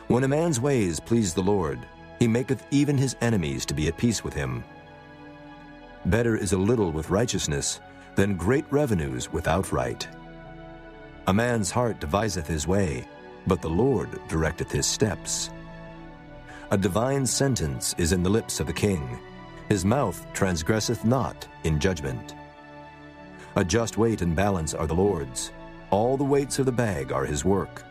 When a man's ways please the Lord, he maketh even his enemies to be at peace with him. Better is a little with righteousness than great revenues without right. A man's heart deviseth his way, but the Lord directeth his steps. A divine sentence is in the lips of the king. His mouth transgresseth not in judgment. A just weight and balance are the Lord's. All the weights of the bag are his work.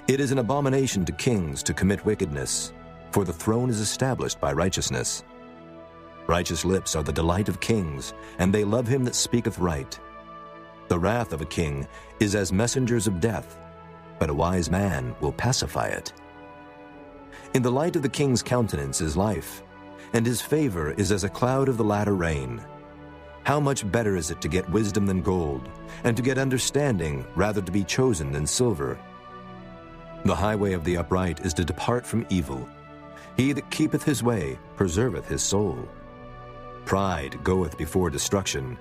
It is an abomination to kings to commit wickedness, for the throne is established by righteousness. Righteous lips are the delight of kings, and they love him that speaketh right. The wrath of a king is as messengers of death, but a wise man will pacify it. In the light of the king's countenance is life, and his favor is as a cloud of the latter rain. How much better is it to get wisdom than gold, and to get understanding rather to be chosen than silver? The highway of the upright is to depart from evil. He that keepeth his way preserveth his soul. Pride goeth before destruction,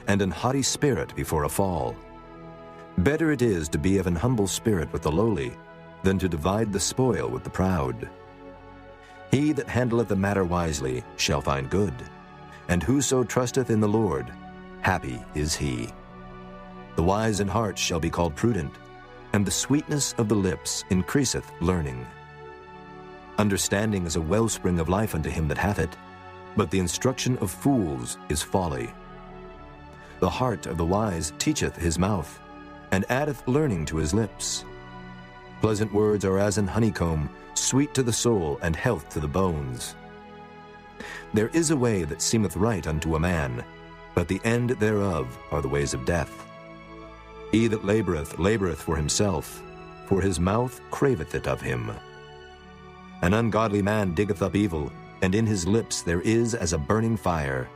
and an haughty spirit before a fall. Better it is to be of an humble spirit with the lowly, than to divide the spoil with the proud. He that handleth the matter wisely shall find good, and whoso trusteth in the Lord, happy is he. The wise in heart shall be called prudent, and the sweetness of the lips increaseth learning. Understanding is a wellspring of life unto him that hath it, but the instruction of fools is folly. The heart of the wise teacheth his mouth, and addeth learning to his lips. Pleasant words are as an honeycomb, sweet to the soul, and health to the bones. There is a way that seemeth right unto a man, but the end thereof are the ways of death. He that laboureth, laboureth for himself, for his mouth craveth it of him. An ungodly man diggeth up evil, and in his lips there is as a burning fire.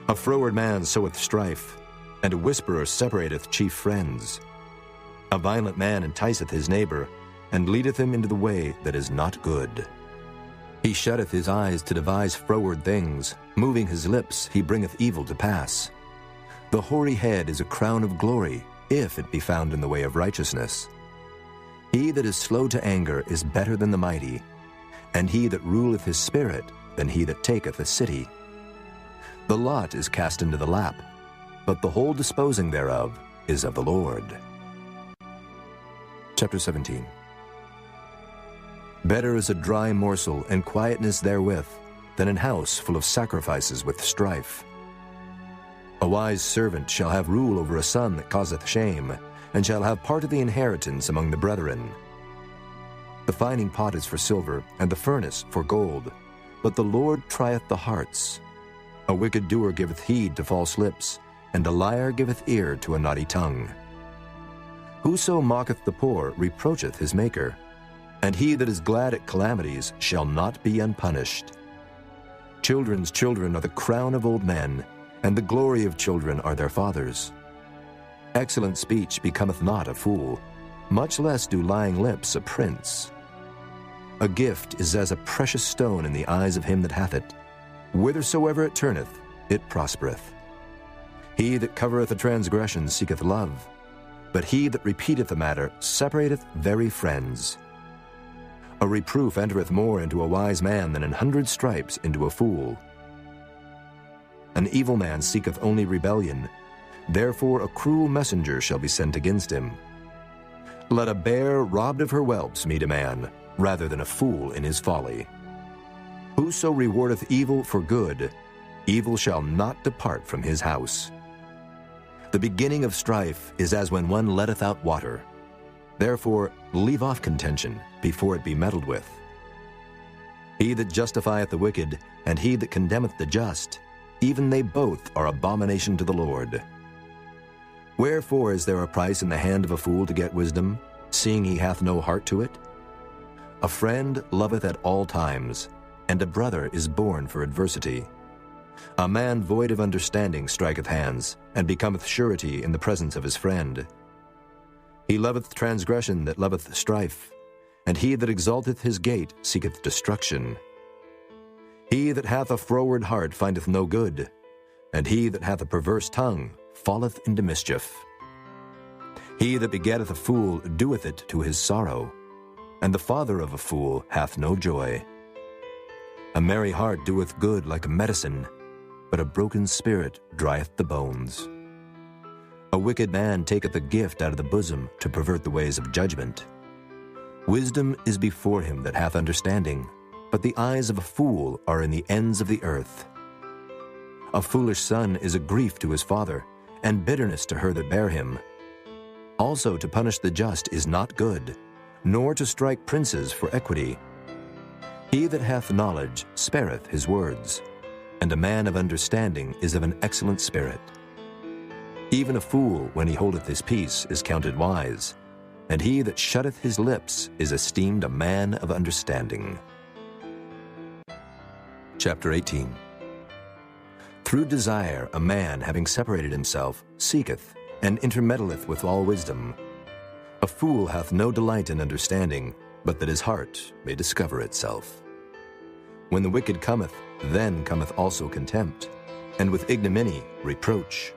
A froward man soweth strife, and a whisperer separateth chief friends. A violent man enticeth his neighbor, and leadeth him into the way that is not good. He shutteth his eyes to devise froward things, moving his lips he bringeth evil to pass. The hoary head is a crown of glory, if it be found in the way of righteousness. He that is slow to anger is better than the mighty, and he that ruleth his spirit than he that taketh a city. The lot is cast into the lap, but the whole disposing thereof is of the Lord. Chapter 17. Better is a dry morsel and quietness therewith than an house full of sacrifices with strife. A wise servant shall have rule over a son that causeth shame, and shall have part of the inheritance among the brethren. The fining pot is for silver, and the furnace for gold, but the Lord trieth the hearts. A wicked doer giveth heed to false lips, and a liar giveth ear to a naughty tongue. Whoso mocketh the poor reproacheth his Maker, and he that is glad at calamities shall not be unpunished. Children's children are the crown of old men, and the glory of children are their fathers. Excellent speech becometh not a fool, much less do lying lips a prince. A gift is as a precious stone in the eyes of him that hath it. Whithersoever it turneth, it prospereth. He that covereth a transgression seeketh love, but he that repeateth a matter separateth very friends. A reproof entereth more into a wise man than 100 stripes into a fool. An evil man seeketh only rebellion, therefore a cruel messenger shall be sent against him. Let a bear robbed of her whelps meet a man, rather than a fool in his folly. Whoso rewardeth evil for good, evil shall not depart from his house. The beginning of strife is as when one letteth out water. Therefore leave off contention before it be meddled with. He that justifieth the wicked, and he that condemneth the just, even they both are abomination to the Lord. Wherefore is there a price in the hand of a fool to get wisdom, seeing he hath no heart to it? A friend loveth at all times, and a brother is born for adversity. A man void of understanding striketh hands, and becometh surety in the presence of his friend. He loveth transgression that loveth strife, and he that exalteth his gate seeketh destruction. He that hath a froward heart findeth no good, and he that hath a perverse tongue falleth into mischief. He that begetteth a fool doeth it to his sorrow, and the father of a fool hath no joy. A merry heart doeth good like a medicine, but a broken spirit drieth the bones. A wicked man taketh a gift out of the bosom to pervert the ways of judgment. Wisdom is before him that hath understanding, but the eyes of a fool are in the ends of the earth. A foolish son is a grief to his father, and bitterness to her that bare him. Also to punish the just is not good, nor to strike princes for equity. He that hath knowledge spareth his words, and a man of understanding is of an excellent spirit. Even a fool, when he holdeth his peace, is counted wise, and he that shutteth his lips is esteemed a man of understanding. Chapter 18. Through desire a man, having separated himself, seeketh, and intermeddleth with all wisdom. A fool hath no delight in understanding, but that his heart may discover itself. When the wicked cometh, then cometh also contempt, and with ignominy reproach.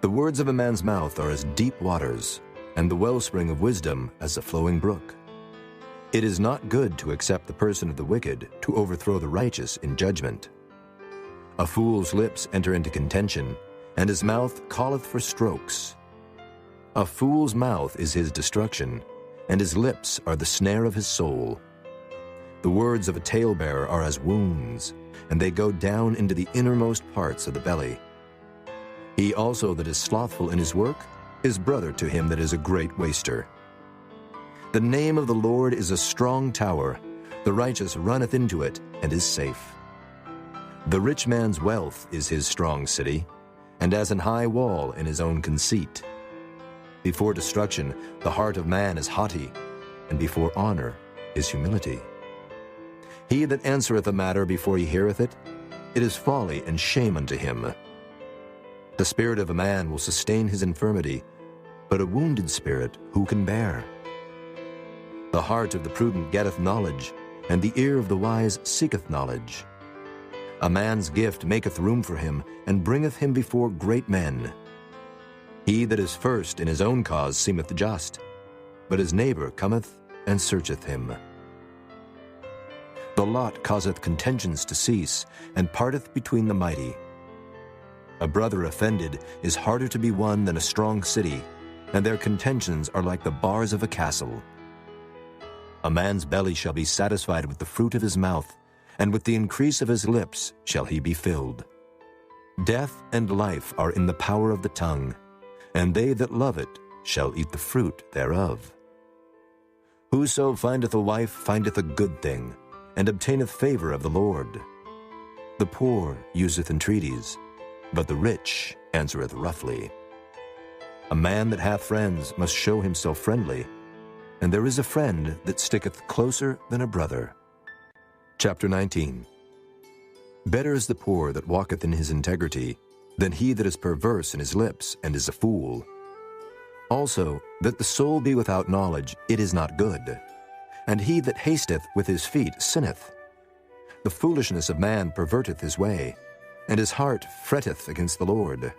The words of a man's mouth are as deep waters, and the wellspring of wisdom as a flowing brook. It is not good to accept the person of the wicked, to overthrow the righteous in judgment. A fool's lips enter into contention, and his mouth calleth for strokes. A fool's mouth is his destruction, and his lips are the snare of his soul. The words of a talebearer are as wounds, and they go down into the innermost parts of the belly. He also that is slothful in his work is brother to him that is a great waster. The name of the Lord is a strong tower. The righteous runneth into it, and is safe. The rich man's wealth is his strong city, and as an high wall in his own conceit. Before destruction the heart of man is haughty, and before honor is humility. He that answereth a matter before he heareth it, it is folly and shame unto him. The spirit of a man will sustain his infirmity, but a wounded spirit who can bear? The heart of the prudent getteth knowledge, and the ear of the wise seeketh knowledge. A man's gift maketh room for him, and bringeth him before great men. He that is first in his own cause seemeth just, but his neighbor cometh and searcheth him. The lot causeth contentions to cease, and parteth between the mighty. A brother offended is harder to be won than a strong city, and their contentions are like the bars of a castle. A man's belly shall be satisfied with the fruit of his mouth, and with the increase of his lips shall he be filled. Death and life are in the power of the tongue, and they that love it shall eat the fruit thereof. Whoso findeth a wife findeth a good thing, and obtaineth favor of the Lord. The poor useth entreaties, but the rich answereth roughly. A man that hath friends must show himself friendly, and there is a friend that sticketh closer than a brother. Chapter 19. Better is the poor that walketh in his integrity, than he that is perverse in his lips and is a fool. Also, that the soul be without knowledge, it is not good, and he that hasteth with his feet sinneth. The foolishness of man perverteth his way, and his heart fretteth against the Lord.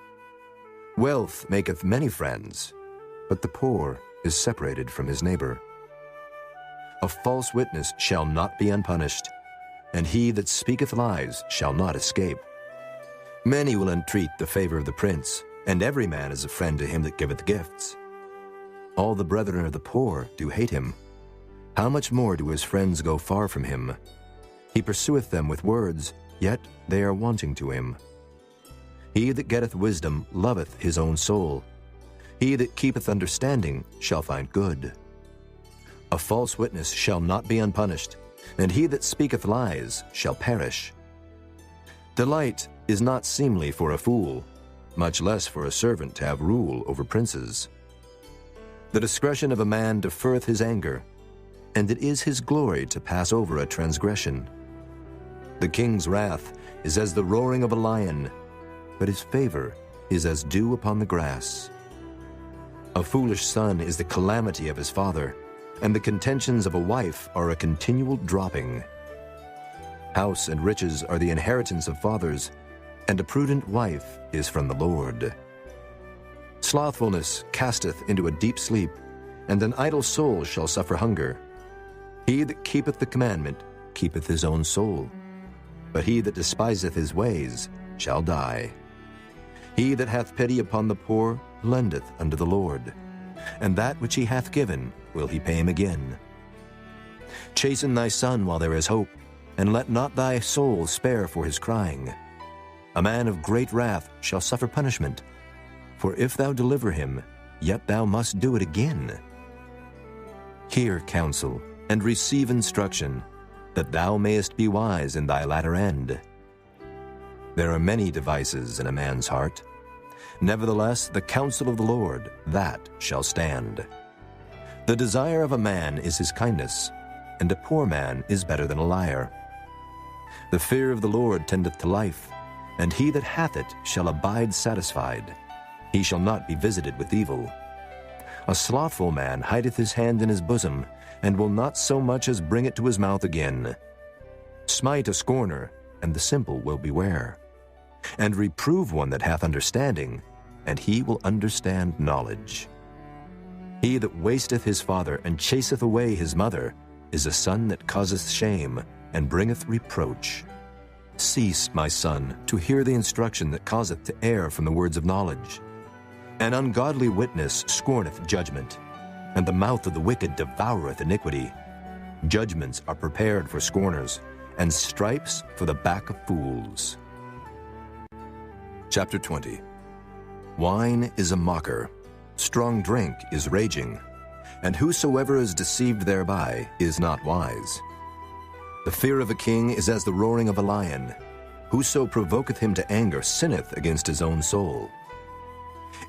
Wealth maketh many friends, but the poor is separated from his neighbor. A false witness shall not be unpunished, and he that speaketh lies shall not escape. Many will entreat the favor of the prince, and every man is a friend to him that giveth gifts. All the brethren of the poor do hate him. How much more do his friends go far from him? He pursueth them with words, yet they are wanting to him. He that getteth wisdom loveth his own soul. He that keepeth understanding shall find good. A false witness shall not be unpunished, and he that speaketh lies shall perish. Delight is not seemly for a fool, much less for a servant to have rule over princes. The discretion of a man deferreth his anger, and it is his glory to pass over a transgression. The king's wrath is as the roaring of a lion, but his favor is as dew upon the grass. A foolish son is the calamity of his father, and the contentions of a wife are a continual dropping. House and riches are the inheritance of fathers, and a prudent wife is from the Lord. Slothfulness casteth into a deep sleep, and an idle soul shall suffer hunger. He that keepeth the commandment keepeth his own soul, but he that despiseth his ways shall die. He that hath pity upon the poor lendeth unto the Lord, and that which he hath given will he pay him again. Chasten thy son while there is hope, and let not thy soul spare for his crying. A man of great wrath shall suffer punishment, for if thou deliver him, yet thou must do it again. Hear counsel, and receive instruction, that thou mayest be wise in thy latter end. There are many devices in a man's heart. Nevertheless, the counsel of the Lord, that shall stand. The desire of a man is his kindness, and a poor man is better than a liar. The fear of the Lord tendeth to life, and he that hath it shall abide satisfied. He shall not be visited with evil. A slothful man hideth his hand in his bosom, and will not so much as bring it to his mouth again. Smite a scorner, and the simple will beware. And reprove one that hath understanding, and he will understand knowledge. He that wasteth his father, and chaseth away his mother, is a son that causeth shame, and bringeth reproach. Cease, my son, to hear the instruction that causeth to err from the words of knowledge. An ungodly witness scorneth judgment, and the mouth of the wicked devoureth iniquity. Judgments are prepared for scorners, and stripes for the back of fools. Chapter 20. Wine is a mocker, strong drink is raging, and whosoever is deceived thereby is not wise. The fear of a king is as the roaring of a lion. Whoso provoketh him to anger sinneth against his own soul.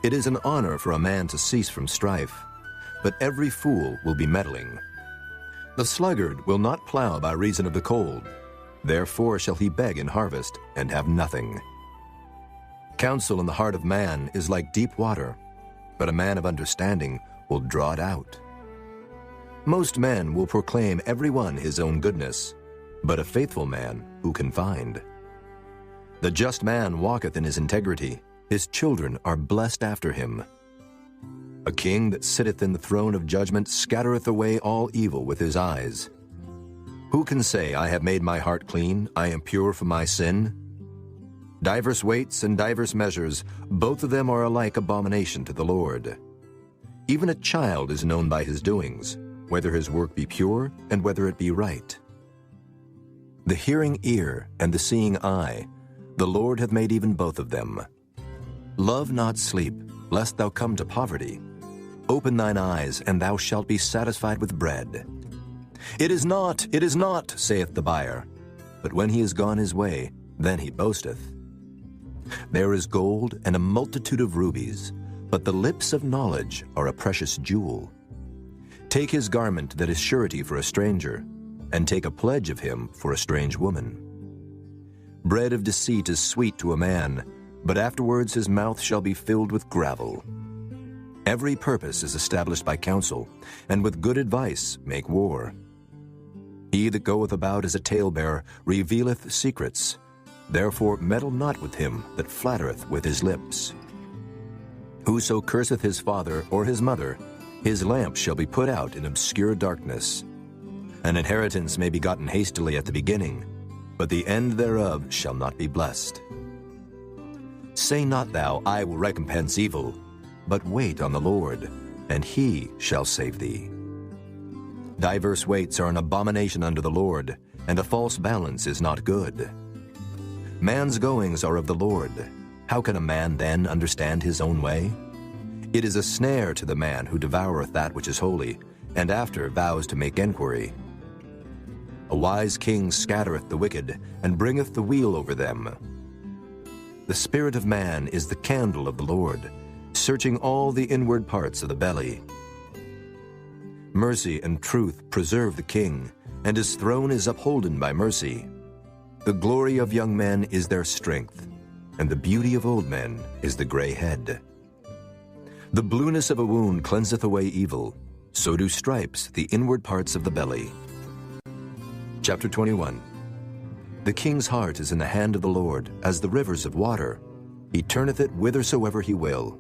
It is an honor for a man to cease from strife, but every fool will be meddling. The sluggard will not plow by reason of the cold. Therefore shall he beg in harvest, and have nothing. Counsel in the heart of man is like deep water, but a man of understanding will draw it out. Most men will proclaim every one his own goodness, but a faithful man who can find? The just man walketh in his integrity, his children are blessed after him. A king that sitteth in the throne of judgment scattereth away all evil with his eyes. Who can say, I have made my heart clean, I am pure from my sin? Divers weights and divers measures, both of them are alike abomination to the Lord. Even a child is known by his doings, whether his work be pure and whether it be right. The hearing ear and the seeing eye, the Lord hath made even both of them. Love not sleep, lest thou come to poverty. Open thine eyes, and thou shalt be satisfied with bread. It is not, saith the buyer. But when he is gone his way, then he boasteth. There is gold and a multitude of rubies, but the lips of knowledge are a precious jewel. Take his garment that is surety for a stranger, and take a pledge of him for a strange woman. Bread of deceit is sweet to a man, but afterwards his mouth shall be filled with gravel. Every purpose is established by counsel, and with good advice make war. He that goeth about as a talebearer revealeth secrets. Therefore meddle not with him that flattereth with his lips. Whoso curseth his father or his mother, his lamp shall be put out in obscure darkness. An inheritance may be gotten hastily at the beginning, but the end thereof shall not be blessed. Say not thou, I will recompense evil, but wait on the Lord, and he shall save thee. Diverse weights are an abomination unto the Lord, and a false balance is not good. Man's goings are of the Lord. How can a man then understand his own way? It is a snare to the man who devoureth that which is holy, and after vows to make enquiry. A wise king scattereth the wicked, and bringeth the wheel over them. The spirit of man is the candle of the Lord, searching all the inward parts of the belly. Mercy and truth preserve the king, and his throne is upholden by mercy. The glory of young men is their strength, and the beauty of old men is the gray head. The blueness of a wound cleanseth away evil, so do stripes the inward parts of the belly. Chapter 21. The king's heart is in the hand of the Lord, as the rivers of water. He turneth it whithersoever he will.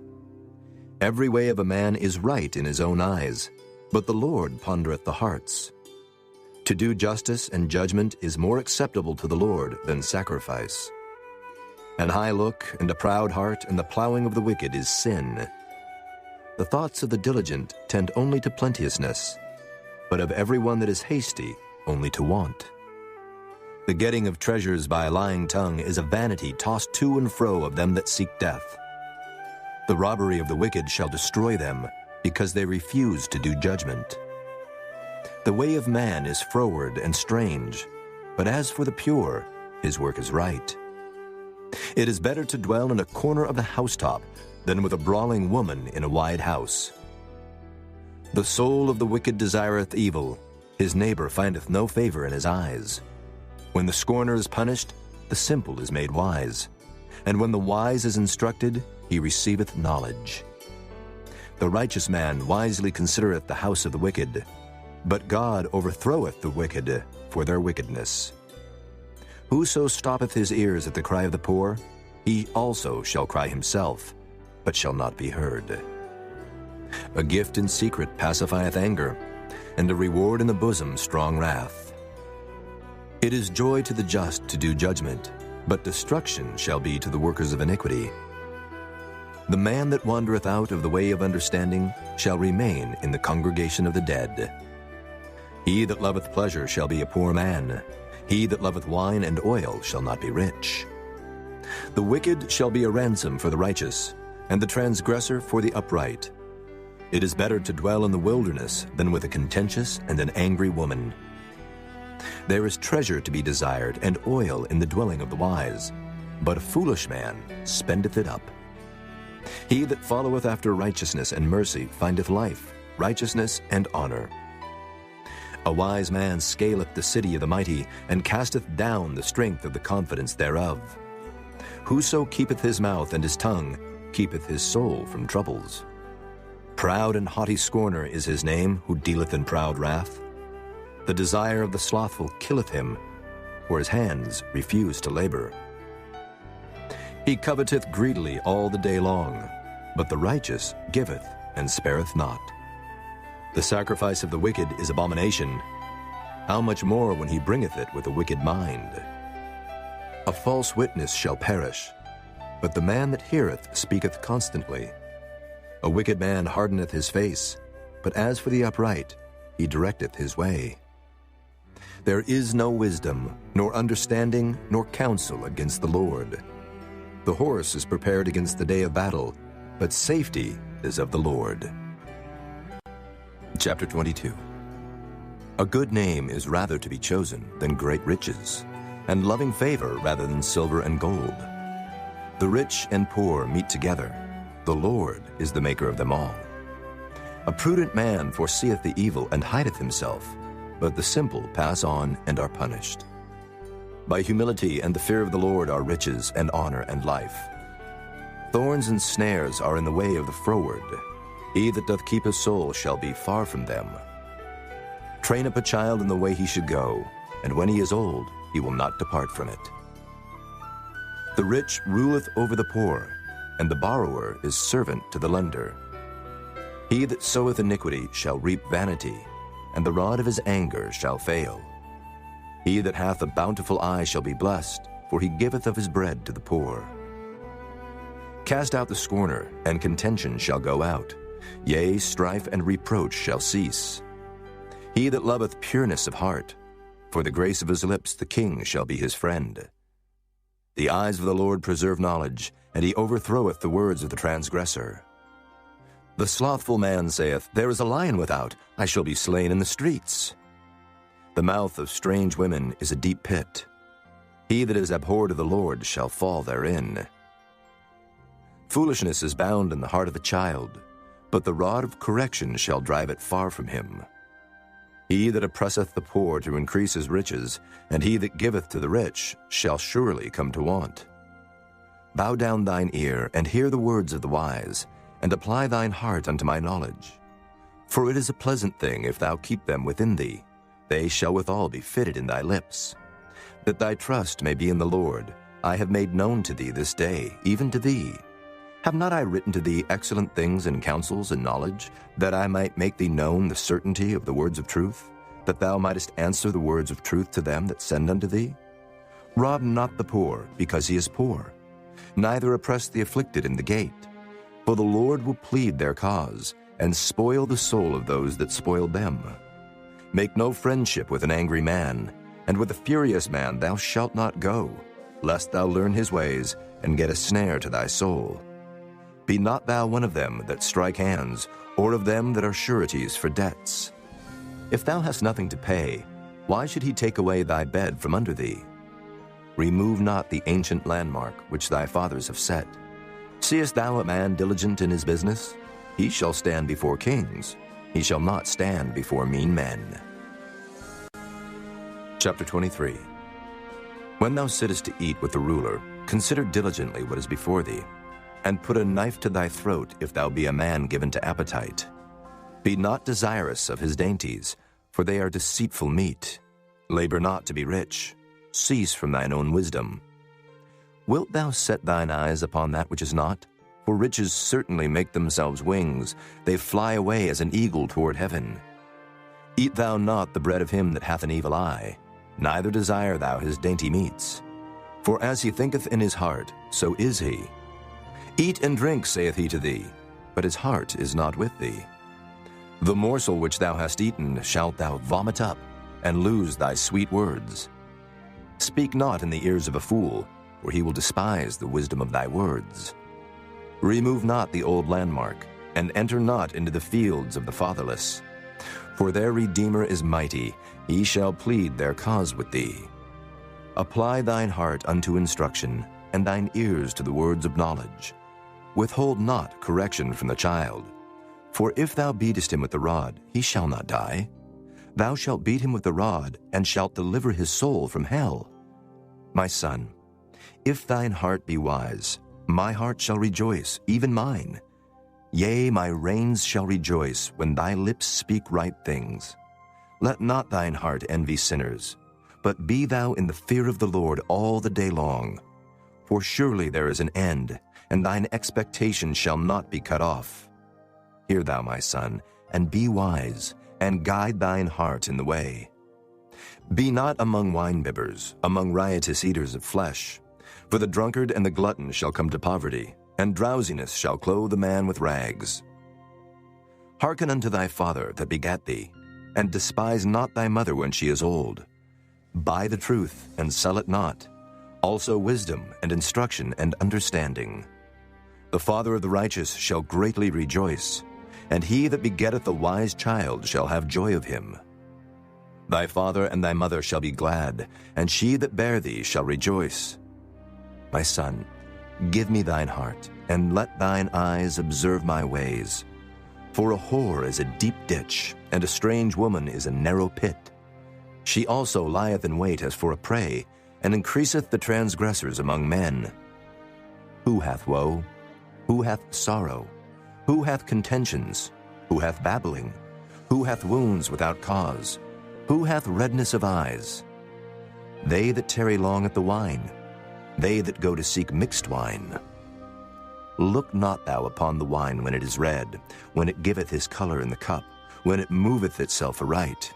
Every way of a man is right in his own eyes, but the Lord pondereth the hearts. To do justice and judgment is more acceptable to the Lord than sacrifice. An high look and a proud heart and the plowing of the wicked is sin. The thoughts of the diligent tend only to plenteousness, but of every one that is hasty only to want. The getting of treasures by a lying tongue is a vanity tossed to and fro of them that seek death. The robbery of the wicked shall destroy them, because they refuse to do judgment. The way of man is froward and strange, but as for the pure, his work is right. It is better to dwell in a corner of the housetop than with a brawling woman in a wide house. The soul of the wicked desireth evil, his neighbor findeth no favor in his eyes. When the scorner is punished, the simple is made wise, and when the wise is instructed, he receiveth knowledge. The righteous man wisely considereth the house of the wicked, but God overthroweth the wicked for their wickedness. Whoso stoppeth his ears at the cry of the poor, he also shall cry himself, but shall not be heard. A gift in secret pacifieth anger, and a reward in the bosom strong wrath. It is joy to the just to do judgment, but destruction shall be to the workers of iniquity. The man that wandereth out of the way of understanding shall remain in the congregation of the dead. He that loveth pleasure shall be a poor man. He that loveth wine and oil shall not be rich. The wicked shall be a ransom for the righteous, and the transgressor for the upright. It is better to dwell in the wilderness than with a contentious and an angry woman. There is treasure to be desired, and oil in the dwelling of the wise, but a foolish man spendeth it up. He that followeth after righteousness and mercy findeth life, righteousness, and honor. A wise man scaleth the city of the mighty, and casteth down the strength of the confidence thereof. Whoso keepeth his mouth and his tongue keepeth his soul from troubles. Proud and haughty scorner is his name, who dealeth in proud wrath. The desire of the slothful killeth him, for his hands refuse to labor. He coveteth greedily all the day long, but the righteous giveth and spareth not. The sacrifice of the wicked is abomination. How much more when he bringeth it with a wicked mind? A false witness shall perish, but the man that heareth speaketh constantly. A wicked man hardeneth his face, but as for the upright, he directeth his way. There is no wisdom, nor understanding, nor counsel against the Lord. The horse is prepared against the day of battle, but safety is of the Lord. Chapter 22. A good name is rather to be chosen than great riches, and loving favor rather than silver and gold. The rich and poor meet together. The Lord is the maker of them all. A prudent man foreseeth the evil and hideth himself, but the simple pass on and are punished. By humility and the fear of the Lord are riches and honor and life. Thorns and snares are in the way of the froward. He that doth keep his soul shall be far from them. Train up a child in the way he should go, and when he is old, he will not depart from it. The rich ruleth over the poor, and the borrower is servant to the lender. He that soweth iniquity shall reap vanity, and the rod of his anger shall fail. He that hath a bountiful eye shall be blessed, for he giveth of his bread to the poor. Cast out the scorner, and contention shall go out. Yea, strife and reproach shall cease. He that loveth pureness of heart, for the grace of his lips the king shall be his friend. The eyes of the Lord preserve knowledge, and he overthroweth the words of the transgressor. The slothful man saith, There is a lion without, I shall be slain in the streets. The mouth of strange women is a deep pit. He that is abhorred of the Lord shall fall therein. Foolishness is bound in the heart of a child, but the rod of correction shall drive it far from him. He that oppresseth the poor to increase his riches, and he that giveth to the rich, shall surely come to want. Bow down thine ear, and hear the words of the wise, and apply thine heart unto my knowledge. For it is a pleasant thing if thou keep them within thee. They shall withal be fitted in thy lips. That thy trust may be in the Lord, I have made known to thee this day, even to thee. Have not I written to thee excellent things and counsels and knowledge, that I might make thee known the certainty of the words of truth, that thou mightest answer the words of truth to them that send unto thee? Rob not the poor, because he is poor, neither oppress the afflicted in the gate. For the Lord will plead their cause, and spoil the soul of those that spoiled them. Make no friendship with an angry man, and with a furious man thou shalt not go, lest thou learn his ways, and get a snare to thy soul. Be not thou one of them that strike hands, or of them that are sureties for debts. If thou hast nothing to pay, why should he take away thy bed from under thee? Remove not the ancient landmark which thy fathers have set. Seest thou a man diligent in his business? He shall stand before kings. He shall not stand before mean men. Chapter 23. When thou sittest to eat with the ruler, consider diligently what is before thee, and put a knife to thy throat if thou be a man given to appetite. Be not desirous of his dainties, for they are deceitful meat. Labor not to be rich. Cease from thine own wisdom. Wilt thou set thine eyes upon that which is not? For riches certainly make themselves wings. They fly away as an eagle toward heaven. Eat thou not the bread of him that hath an evil eye, neither desire thou his dainty meats. For as he thinketh in his heart, so is he. Eat and drink, saith he to thee, but his heart is not with thee. The morsel which thou hast eaten shalt thou vomit up, and lose thy sweet words. Speak not in the ears of a fool, for he will despise the wisdom of thy words. Remove not the old landmark, and enter not into the fields of the fatherless. For their Redeemer is mighty, he shall plead their cause with thee. Apply thine heart unto instruction, and thine ears to the words of knowledge. Withhold not correction from the child. For if thou beatest him with the rod, he shall not die. Thou shalt beat him with the rod, and shalt deliver his soul from hell. My son, if thine heart be wise, my heart shall rejoice, even mine. Yea, my reins shall rejoice when thy lips speak right things. Let not thine heart envy sinners, but be thou in the fear of the Lord all the day long. For surely there is an end, and thine expectation shall not be cut off. Hear thou, my son, and be wise, and guide thine heart in the way. Be not among winebibbers, among riotous eaters of flesh. For the drunkard and the glutton shall come to poverty, and drowsiness shall clothe the man with rags. Hearken unto thy father that begat thee, and despise not thy mother when she is old. Buy the truth, and sell it not, also wisdom and instruction and understanding. The father of the righteous shall greatly rejoice, and he that begetteth a wise child shall have joy of him. Thy father and thy mother shall be glad, and she that bare thee shall rejoice. My son, give me thine heart, and let thine eyes observe my ways. For a whore is a deep ditch, and a strange woman is a narrow pit. She also lieth in wait as for a prey, and increaseth the transgressors among men. Who hath woe? Who hath sorrow? Who hath contentions? Who hath babbling? Who hath wounds without cause? Who hath redness of eyes? They that tarry long at the wine, they that go to seek mixed wine. Look not thou upon the wine when it is red, when it giveth his color in the cup, when it moveth itself aright.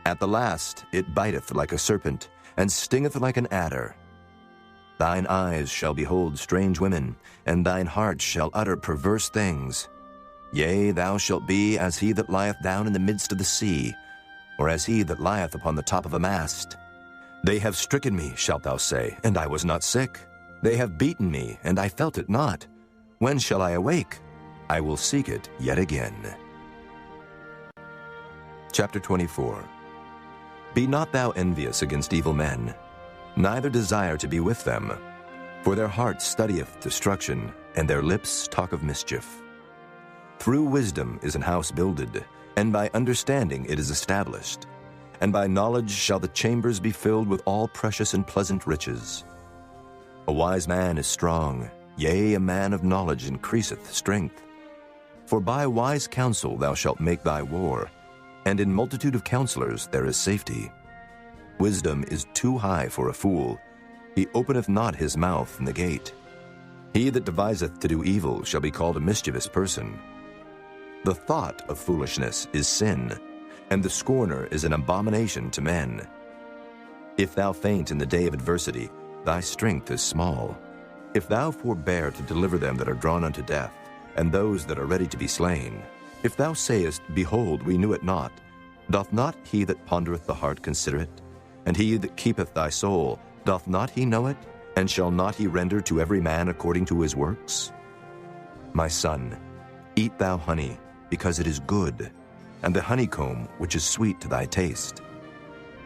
At the last it biteth like a serpent, and stingeth like an adder. Thine eyes shall behold strange women, and thine heart shall utter perverse things. Yea, thou shalt be as he that lieth down in the midst of the sea, or as he that lieth upon the top of a mast. They have stricken me, shalt thou say, and I was not sick. They have beaten me, and I felt it not. When shall I awake? I will seek it yet again. Chapter 24. Be not thou envious against evil men, neither desire to be with them. For their heart studieth destruction, and their lips talk of mischief. Through wisdom is an house builded, and by understanding it is established. And by knowledge shall the chambers be filled with all precious and pleasant riches. A wise man is strong, yea, a man of knowledge increaseth strength. For by wise counsel thou shalt make thy war, and in multitude of counselors there is safety. Wisdom is too high for a fool. He openeth not his mouth in the gate. He that deviseth to do evil shall be called a mischievous person. The thought of foolishness is sin, and the scorner is an abomination to men. If thou faint in the day of adversity, thy strength is small. If thou forbear to deliver them that are drawn unto death, and those that are ready to be slain, if thou sayest, Behold, we knew it not, doth not he that pondereth the heart consider it? And he that keepeth thy soul, doth not he know it? And shall not he render to every man according to his works? My son, eat thou honey, because it is good, and the honeycomb which is sweet to thy taste.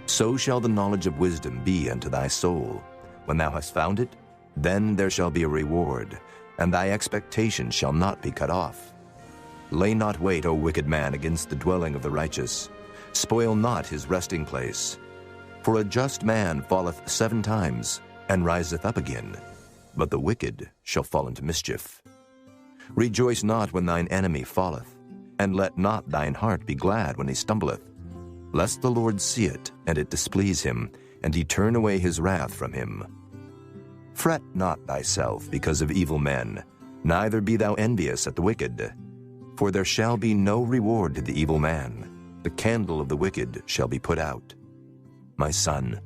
So shall the knowledge of wisdom be unto thy soul, when thou hast found it, then there shall be a reward, and thy expectation shall not be cut off. Lay not wait, O wicked man, against the dwelling of the righteous. Spoil not his resting place. For a just man falleth 7 times, and riseth up again, but the wicked shall fall into mischief. Rejoice not when thine enemy falleth, and let not thine heart be glad when he stumbleth, lest the Lord see it, and it displease him, and he turn away his wrath from him. Fret not thyself because of evil men, neither be thou envious at the wicked. For there shall be no reward to the evil man. The candle of the wicked shall be put out. My son,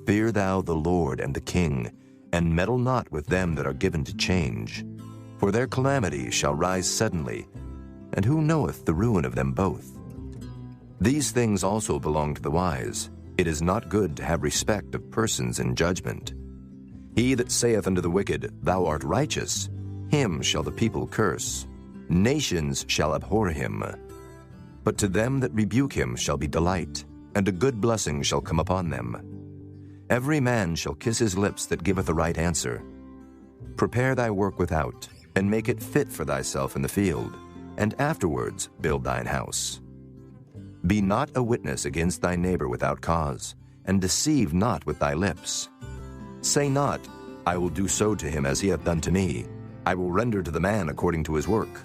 fear thou the Lord and the king, and meddle not with them that are given to change. For their calamity shall rise suddenly, and who knoweth the ruin of them both? These things also belong to the wise. It is not good to have respect of persons in judgment. He that saith unto the wicked, Thou art righteous, him shall the people curse. Nations shall abhor him. But to them that rebuke him shall be delight, and a good blessing shall come upon them. Every man shall kiss his lips that giveth a right answer. Prepare thy work without, and make it fit for thyself in the field, and afterwards build thine house. Be not a witness against thy neighbor without cause, and deceive not with thy lips. Say not, I will do so to him as he hath done to me. I will render to the man according to his work.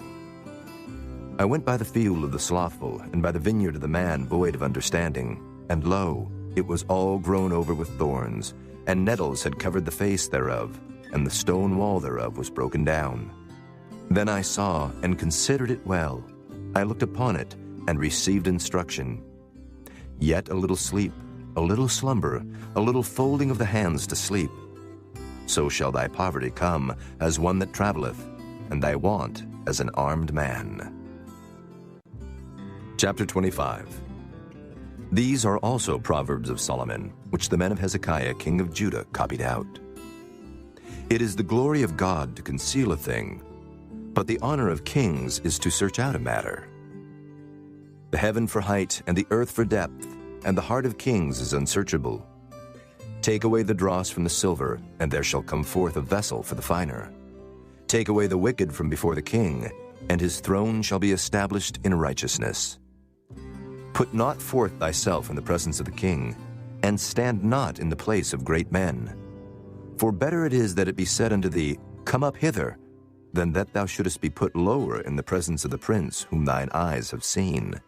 I went by the field of the slothful, and by the vineyard of the man void of understanding. And lo, it was all grown over with thorns, and nettles had covered the face thereof, and the stone wall thereof was broken down. Then I saw and considered it well. I looked upon it, and received instruction. Yet a little sleep, a little slumber, a little folding of the hands to sleep. So shall thy poverty come as one that travelleth, and thy want as an armed man. Chapter 25. These are also Proverbs of Solomon, which the men of Hezekiah king of Judah copied out. It is the glory of God to conceal a thing, but the honor of kings is to search out a matter. The heaven for height, and the earth for depth, and the heart of kings is unsearchable. Take away the dross from the silver, and there shall come forth a vessel for the finer. Take away the wicked from before the king, and his throne shall be established in righteousness. Put not forth thyself in the presence of the king, and stand not in the place of great men. For better it is that it be said unto thee, Come up hither, than that thou shouldest be put lower in the presence of the prince whom thine eyes have seen.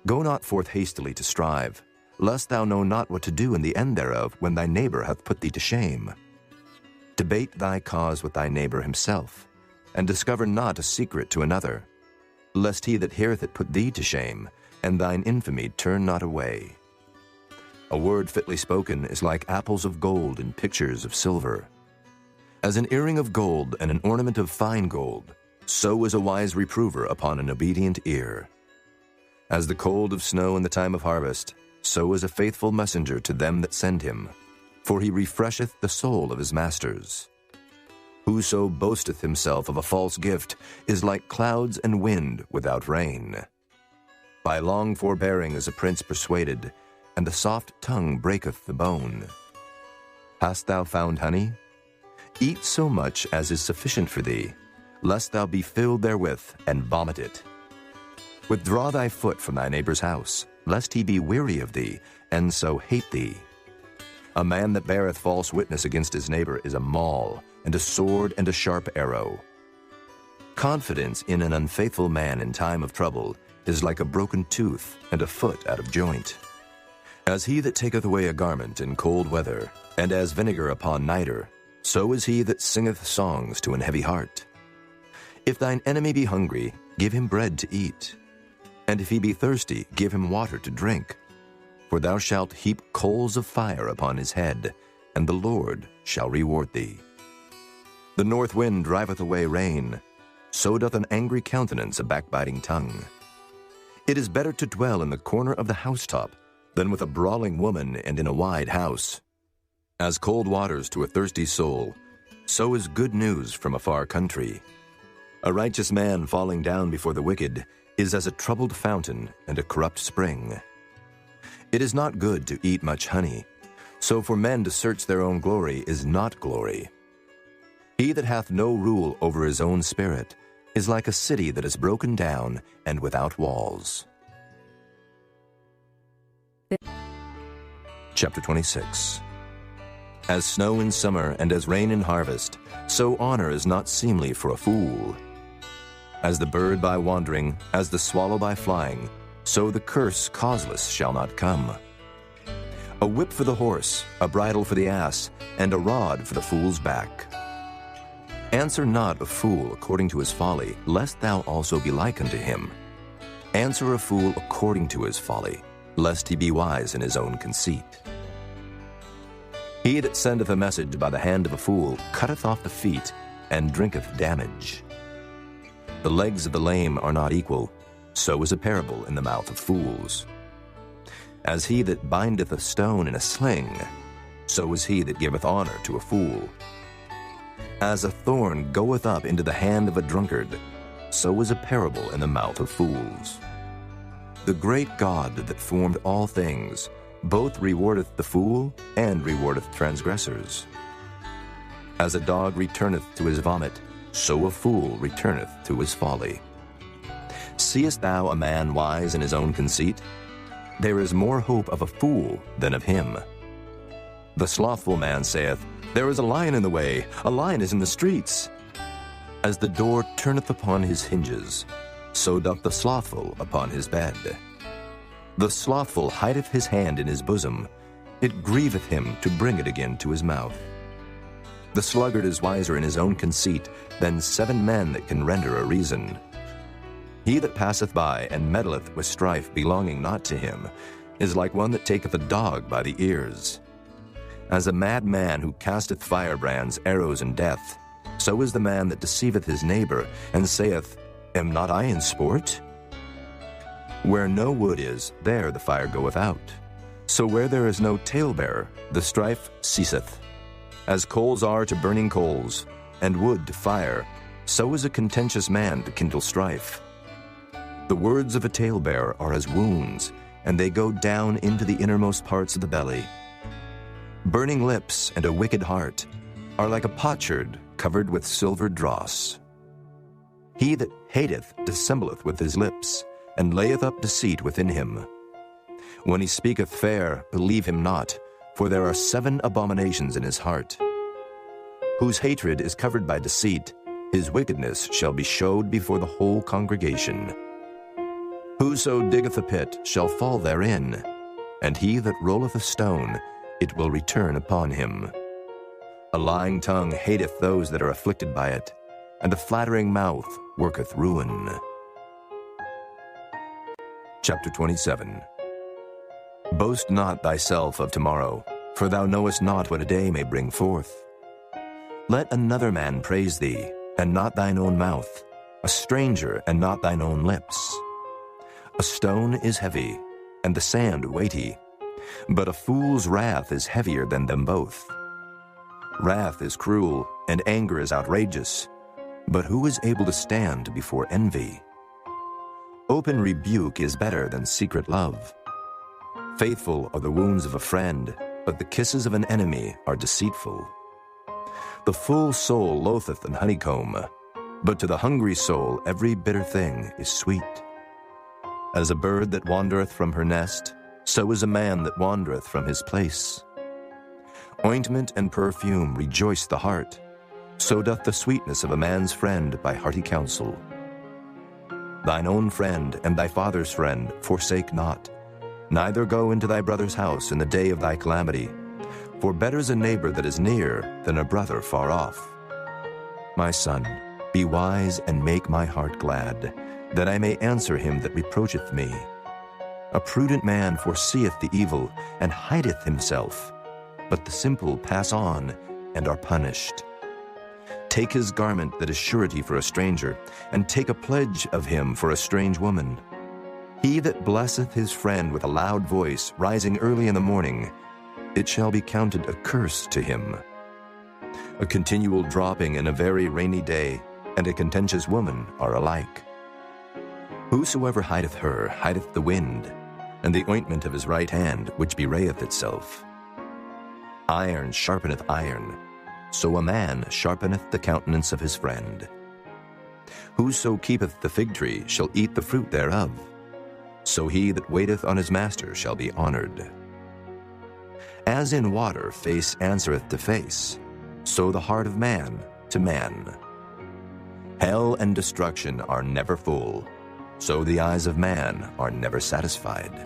Go not forth hastily to strive, lest thou know not what to do in the end thereof when thy neighbor hath put thee to shame. Debate thy cause with thy neighbor himself, and discover not a secret to another, lest he that heareth it put thee to shame, and thine infamy turn not away. A word fitly spoken is like apples of gold in pictures of silver. As an earring of gold and an ornament of fine gold, so is a wise reprover upon an obedient ear. As the cold of snow in the time of harvest, so is a faithful messenger to them that send him, for he refresheth the soul of his masters. Whoso boasteth himself of a false gift is like clouds and wind without rain. By long forbearing is a prince persuaded, and the soft tongue breaketh the bone. Hast thou found honey? Eat so much as is sufficient for thee, lest thou be filled therewith and vomit it. Withdraw thy foot from thy neighbor's house, lest he be weary of thee, and so hate thee. A man that beareth false witness against his neighbor is a maul, and a sword and a sharp arrow. Confidence in an unfaithful man in time of trouble is like a broken tooth and a foot out of joint. As he that taketh away a garment in cold weather, and as vinegar upon nitre, so is he that singeth songs to an heavy heart. If thine enemy be hungry, give him bread to eat. And if he be thirsty, give him water to drink. For thou shalt heap coals of fire upon his head, and the Lord shall reward thee. The north wind driveth away rain, so doth an angry countenance a backbiting tongue. It is better to dwell in the corner of the housetop than with a brawling woman and in a wide house. As cold waters to a thirsty soul, so is good news from a far country. A righteous man falling down before the wicked is as a troubled fountain and a corrupt spring. It is not good to eat much honey, So for men to search their own glory is not glory. He that hath no rule over his own spirit is like a city that is broken down and without walls. Chapter 26. As snow in summer and as rain in harvest, so honor is not seemly for a fool. As the bird by wandering, as the swallow by flying, so the curse causeless shall not come. A whip for the horse, a bridle for the ass, and a rod for the fool's back. Answer not a fool according to his folly, lest thou also be like unto him. Answer a fool according to his folly, lest he be wise in his own conceit. He that sendeth a message by the hand of a fool cutteth off the feet, and drinketh damage. The legs of the lame are not equal, so is a parable in the mouth of fools. As he that bindeth a stone in a sling, so is he that giveth honor to a fool. As a thorn goeth up into the hand of a drunkard, so is a parable in the mouth of fools. The great God that formed all things both rewardeth the fool and rewardeth transgressors. As a dog returneth to his vomit, so a fool returneth to his folly. Seest thou a man wise in his own conceit? There is more hope of a fool than of him. The slothful man saith, There is a lion in the way, a lion is in the streets. As the door turneth upon his hinges, so doth the slothful upon his bed. The slothful hideth his hand in his bosom, it grieveth him to bring it again to his mouth. The sluggard is wiser in his own conceit than 7 men that can render a reason. He that passeth by and meddleth with strife belonging not to him is like one that taketh a dog by the ears. As a mad man who casteth firebrands, arrows, and death, so is the man that deceiveth his neighbor, and saith, Am not I in sport? Where no wood is, there the fire goeth out. So where there is no talebearer, the strife ceaseth. As coals are to burning coals, and wood to fire, so is a contentious man to kindle strife. The words of a talebearer are as wounds, and they go down into the innermost parts of the belly. Burning lips and a wicked heart are like a potsherd covered with silver dross. He that hateth dissembleth with his lips, and layeth up deceit within him. When he speaketh fair, believe him not, for there are 7 abominations in his heart. Whose hatred is covered by deceit, his wickedness shall be showed before the whole congregation. Whoso diggeth a pit shall fall therein, and he that rolleth a stone, it will return upon him. A lying tongue hateth those that are afflicted by it, and a flattering mouth worketh ruin. Chapter 27. Boast not thyself of tomorrow, for thou knowest not what a day may bring forth. Let another man praise thee, and not thine own mouth, a stranger, and not thine own lips. A stone is heavy, and the sand weighty, but a fool's wrath is heavier than them both. Wrath is cruel, and anger is outrageous, but who is able to stand before envy? Open rebuke is better than secret love. Faithful are the wounds of a friend, but the kisses of an enemy are deceitful. The full soul loatheth an honeycomb, but to the hungry soul every bitter thing is sweet. As a bird that wandereth from her nest, so is a man that wandereth from his place. Ointment and perfume rejoice the heart, so doth the sweetness of a man's friend by hearty counsel. Thine own friend and thy father's friend forsake not, neither go into thy brother's house in the day of thy calamity, for better is a neighbor that is near than a brother far off. My son, be wise and make my heart glad, that I may answer him that reproacheth me. A prudent man foreseeth the evil, and hideth himself, but the simple pass on and are punished. Take his garment that is surety for a stranger, and take a pledge of him for a strange woman. He that blesseth his friend with a loud voice, rising early in the morning, it shall be counted a curse to him. A continual dropping in a very rainy day, and a contentious woman are alike. Whosoever hideth her hideth the wind, and the ointment of his right hand which bewrayeth itself. Iron sharpeneth iron, so a man sharpeneth the countenance of his friend. Whoso keepeth the fig tree shall eat the fruit thereof, so he that waiteth on his master shall be honored. As in water face answereth to face, so the heart of man to man. Hell and destruction are never full, so the eyes of man are never satisfied.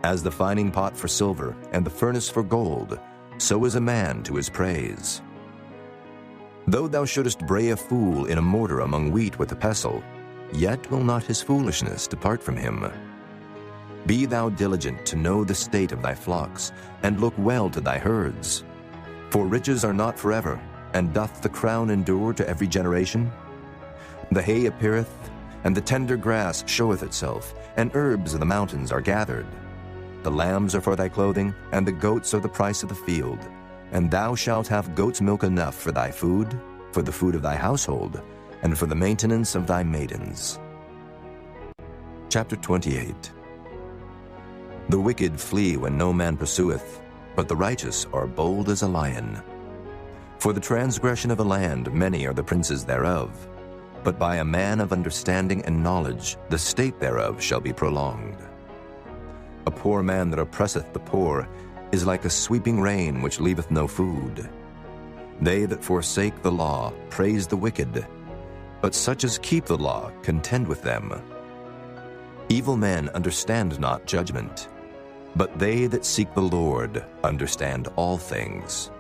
As the fining pot for silver and the furnace for gold, so is a man to his praise. Though thou shouldest bray a fool in a mortar among wheat with a pestle, yet will not his foolishness depart from him. Be thou diligent to know the state of thy flocks, and look well to thy herds. For riches are not forever, and doth the crown endure to every generation? The hay appeareth, and the tender grass showeth itself, and herbs of the mountains are gathered. The lambs are for thy clothing, and the goats are the price of the field. And thou shalt have goat's milk enough for thy food, for the food of thy household, and for the maintenance of thy maidens. Chapter 28. The wicked flee when no man pursueth, but the righteous are bold as a lion. For the transgression of a land many are the princes thereof, but by a man of understanding and knowledge the state thereof shall be prolonged. A poor man that oppresseth the poor is like a sweeping rain which leaveth no food. They that forsake the law praise the wicked, but such as keep the law contend with them. Evil men understand not judgment, but they that seek the Lord understand all things.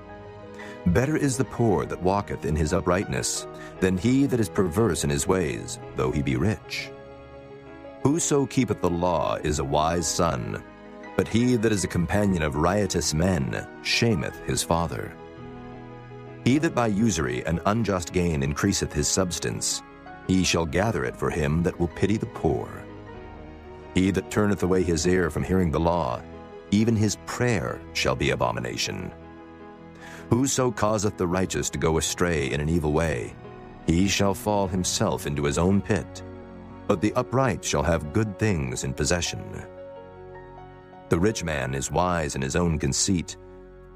Better is the poor that walketh in his uprightness than he that is perverse in his ways, though he be rich. Whoso keepeth the law is a wise son, but he that is a companion of riotous men shameth his father. He that by usury and unjust gain increaseth his substance, he shall gather it for him that will pity the poor. He that turneth away his ear from hearing the law, even his prayer shall be abomination. Whoso causeth the righteous to go astray in an evil way, he shall fall himself into his own pit, but the upright shall have good things in possession. The rich man is wise in his own conceit,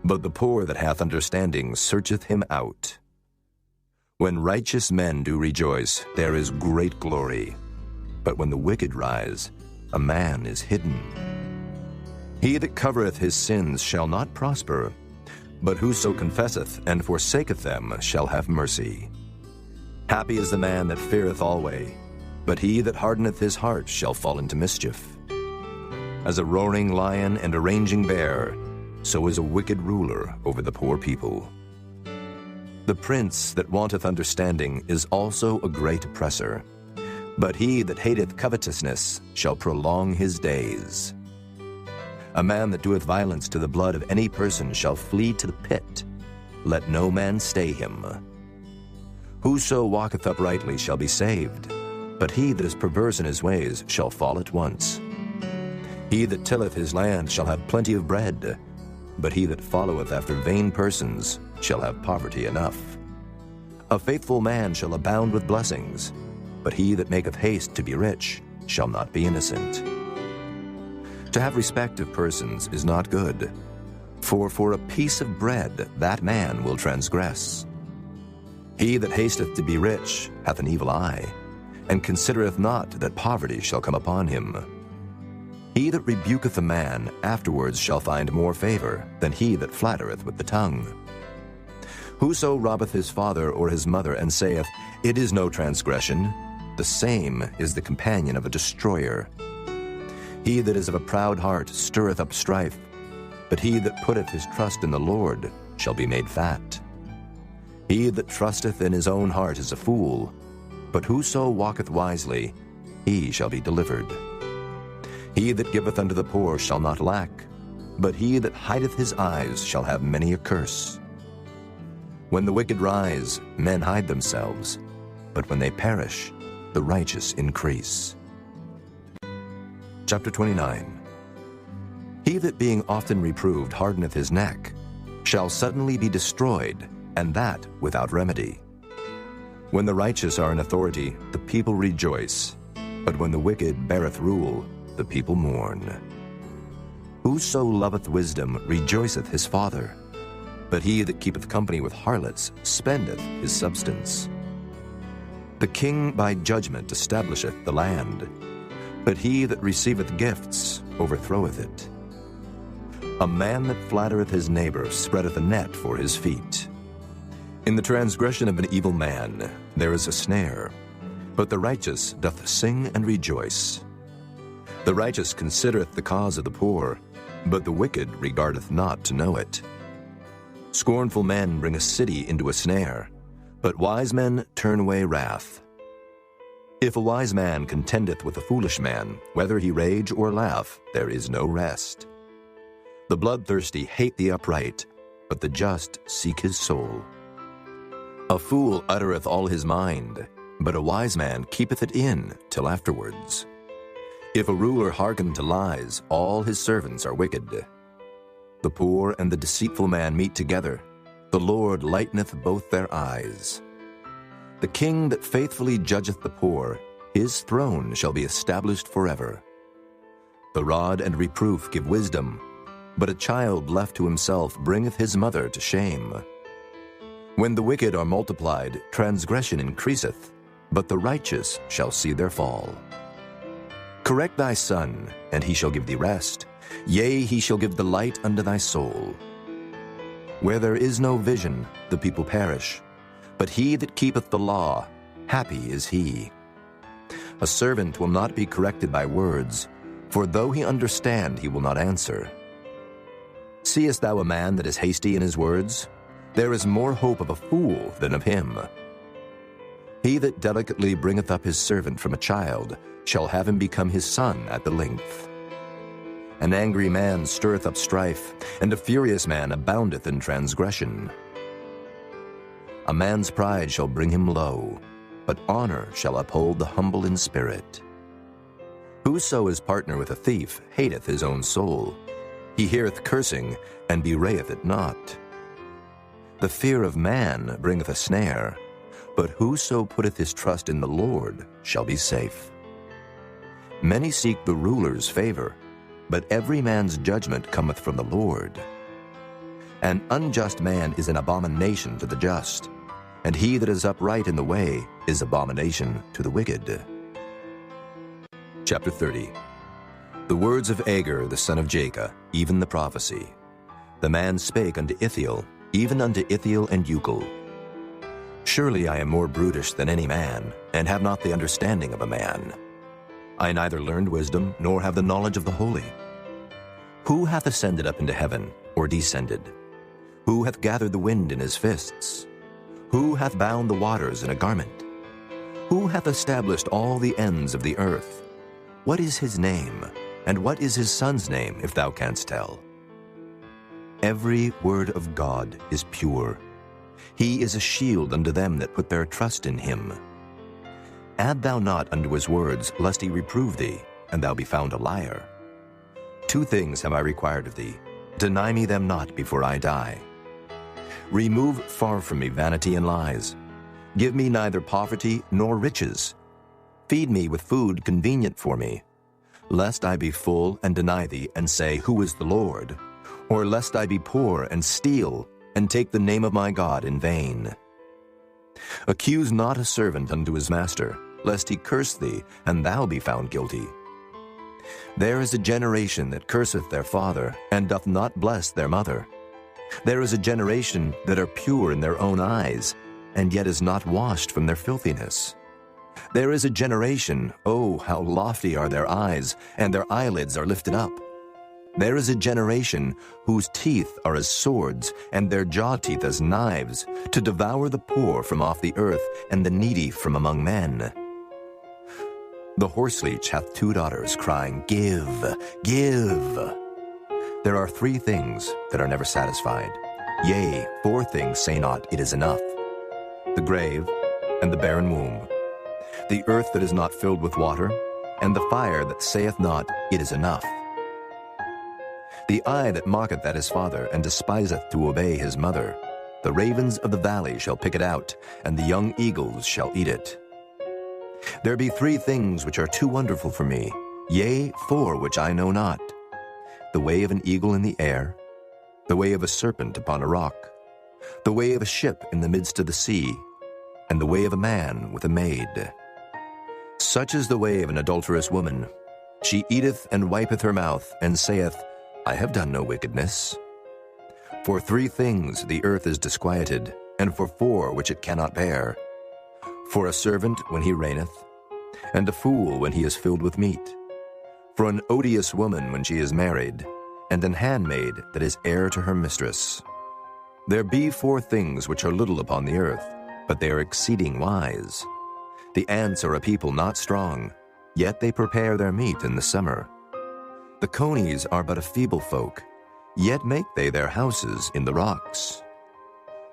but the poor that hath understanding searcheth him out. When righteous men do rejoice, there is great glory, but when the wicked rise, a man is hidden. He that covereth his sins shall not prosper, but whoso confesseth and forsaketh them shall have mercy. Happy is the man that feareth always, but he that hardeneth his heart shall fall into mischief. As a roaring lion and a raging bear, so is a wicked ruler over the poor people. The prince that wanteth understanding is also a great oppressor, but he that hateth covetousness shall prolong his days. A man that doeth violence to the blood of any person shall flee to the pit. Let no man stay him. Whoso walketh uprightly shall be saved, but he that is perverse in his ways shall fall at once. He that tilleth his land shall have plenty of bread, but he that followeth after vain persons shall have poverty enough. A faithful man shall abound with blessings, but he that maketh haste to be rich shall not be innocent. To have respect of persons is not good, for a piece of bread that man will transgress. He that hasteth to be rich hath an evil eye, and considereth not that poverty shall come upon him. He that rebuketh a man afterwards shall find more favor than he that flattereth with the tongue. Whoso robbeth his father or his mother, and saith, It is no transgression, the same is the companion of a destroyer. He that is of a proud heart stirreth up strife, but he that putteth his trust in the Lord shall be made fat. He that trusteth in his own heart is a fool, but whoso walketh wisely, he shall be delivered. He that giveth unto the poor shall not lack, but he that hideth his eyes shall have many a curse. When the wicked rise, men hide themselves, but when they perish, the righteous increase. Chapter 29. He that being often reproved hardeneth his neck shall suddenly be destroyed, and that without remedy. When the righteous are in authority, the people rejoice, but when the wicked beareth rule, the people mourn. Whoso loveth wisdom rejoiceth his father, but he that keepeth company with harlots spendeth his substance. The king by judgment establisheth the land, but he that receiveth gifts overthroweth it. A man that flattereth his neighbor spreadeth a net for his feet. In the transgression of an evil man there is a snare, but the righteous doth sing and rejoice. The righteous considereth the cause of the poor, but the wicked regardeth not to know it. Scornful men bring a city into a snare, but wise men turn away wrath. If a wise man contendeth with a foolish man, whether he rage or laugh, there is no rest. The bloodthirsty hate the upright, but the just seek his soul. A fool uttereth all his mind, but a wise man keepeth it in till afterwards. If a ruler hearken to lies, all his servants are wicked. The poor and the deceitful man meet together. The Lord lighteneth both their eyes. The king that faithfully judgeth the poor, his throne shall be established forever. The rod and reproof give wisdom, but a child left to himself bringeth his mother to shame. When the wicked are multiplied, transgression increaseth, but the righteous shall see their fall. Correct thy son, and he shall give thee rest. Yea, he shall give the light unto thy soul. Where there is no vision, the people perish, but he that keepeth the law, happy is he. A servant will not be corrected by words, for though he understand, he will not answer. Seest thou a man that is hasty in his words? There is more hope of a fool than of him. He that delicately bringeth up his servant from a child shall have him become his son at the length. An angry man stirreth up strife, and a furious man aboundeth in transgression. A man's pride shall bring him low, but honor shall uphold the humble in spirit. Whoso is partner with a thief hateth his own soul. He heareth cursing, and bewrayeth it not. The fear of man bringeth a snare, but whoso putteth his trust in the Lord shall be safe. Many seek the ruler's favor, but every man's judgment cometh from the Lord. An unjust man is an abomination to the just, and he that is upright in the way is abomination to the wicked. Chapter 30. The words of Agur the son of Jacob, even the prophecy. The man spake unto Ithiel, even unto Ithiel and Ucal. Surely I am more brutish than any man, and have not the understanding of a man. I neither learned wisdom, nor have the knowledge of the holy. Who hath ascended up into heaven, or descended? Who hath gathered the wind in his fists? Who hath bound the waters in a garment? Who hath established all the ends of the earth? What is his name, and what is his son's name, if thou canst tell? Every word of God is pure. He is a shield unto them that put their trust in him. Add thou not unto his words, lest he reprove thee, and thou be found a liar. 2 things have I required of thee. Deny me them not before I die. Remove far from me vanity and lies. Give me neither poverty nor riches. Feed me with food convenient for me, lest I be full and deny thee, and say, Who is the Lord? Or lest I be poor and steal, and take the name of my God in vain. Accuse not a servant unto his master, lest he curse thee, and thou be found guilty. There is a generation that curseth their father, and doth not bless their mother. There is a generation that are pure in their own eyes, and yet is not washed from their filthiness. There is a generation, oh, how lofty are their eyes, and their eyelids are lifted up. There is a generation whose teeth are as swords, and their jaw teeth as knives, to devour the poor from off the earth, and the needy from among men. The horseleech hath 2 daughters, crying, Give, give. There are 3 things that are never satisfied. Yea, 4 things say not, It is enough. The grave, and the barren womb, the earth that is not filled with water, and the fire that saith not, It is enough. The eye that mocketh at his father, and despiseth to obey his mother, the ravens of the valley shall pick it out, and the young eagles shall eat it. There be 3 things which are too wonderful for me, yea, 4 which I know not. the way of an eagle in the air, the way of a serpent upon a rock, the way of a ship in the midst of the sea, and the way of a man with a maid. Such is the way of an adulterous woman. She eateth and wipeth her mouth, and saith, I have done no wickedness. For 3 things the earth is disquieted, and for 4 which it cannot bear. For a servant when he reigneth, and a fool when he is filled with meat. For an odious woman when she is married, and an handmaid that is heir to her mistress. There be 4 things which are little upon the earth, but they are exceeding wise. The ants are a people not strong, yet they prepare their meat in the summer. The conies are but a feeble folk, yet make they their houses in the rocks.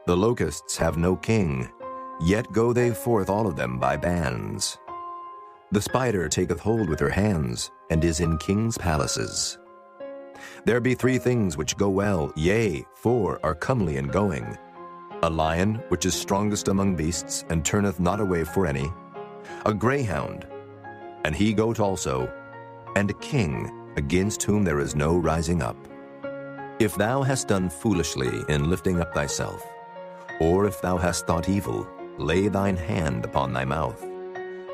The locusts have no king, yet go they forth all of them by bands. The spider taketh hold with her hands, and is in kings' palaces. There be 3 things which go well, yea, 4 are comely in going. A lion, which is strongest among beasts, and turneth not away for any. A greyhound, and he goat also, and a king, against whom there is no rising up. If thou hast done foolishly in lifting up thyself, or if thou hast thought evil, lay thine hand upon thy mouth.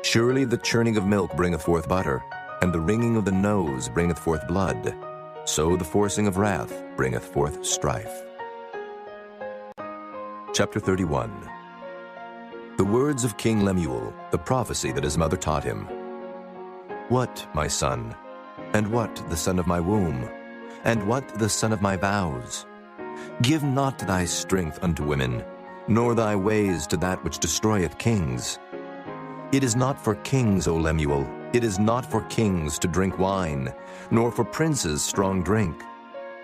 Surely the churning of milk bringeth forth butter, and the wringing of the nose bringeth forth blood. So the forcing of wrath bringeth forth strife. Chapter 31. The words of King Lemuel, the prophecy that his mother taught him. What, my son, and what the son of my womb, and what the son of my vows? Give not thy strength unto women, nor thy ways to that which destroyeth kings. It is not for kings, O Lemuel, it is not for kings to drink wine, nor for princes strong drink,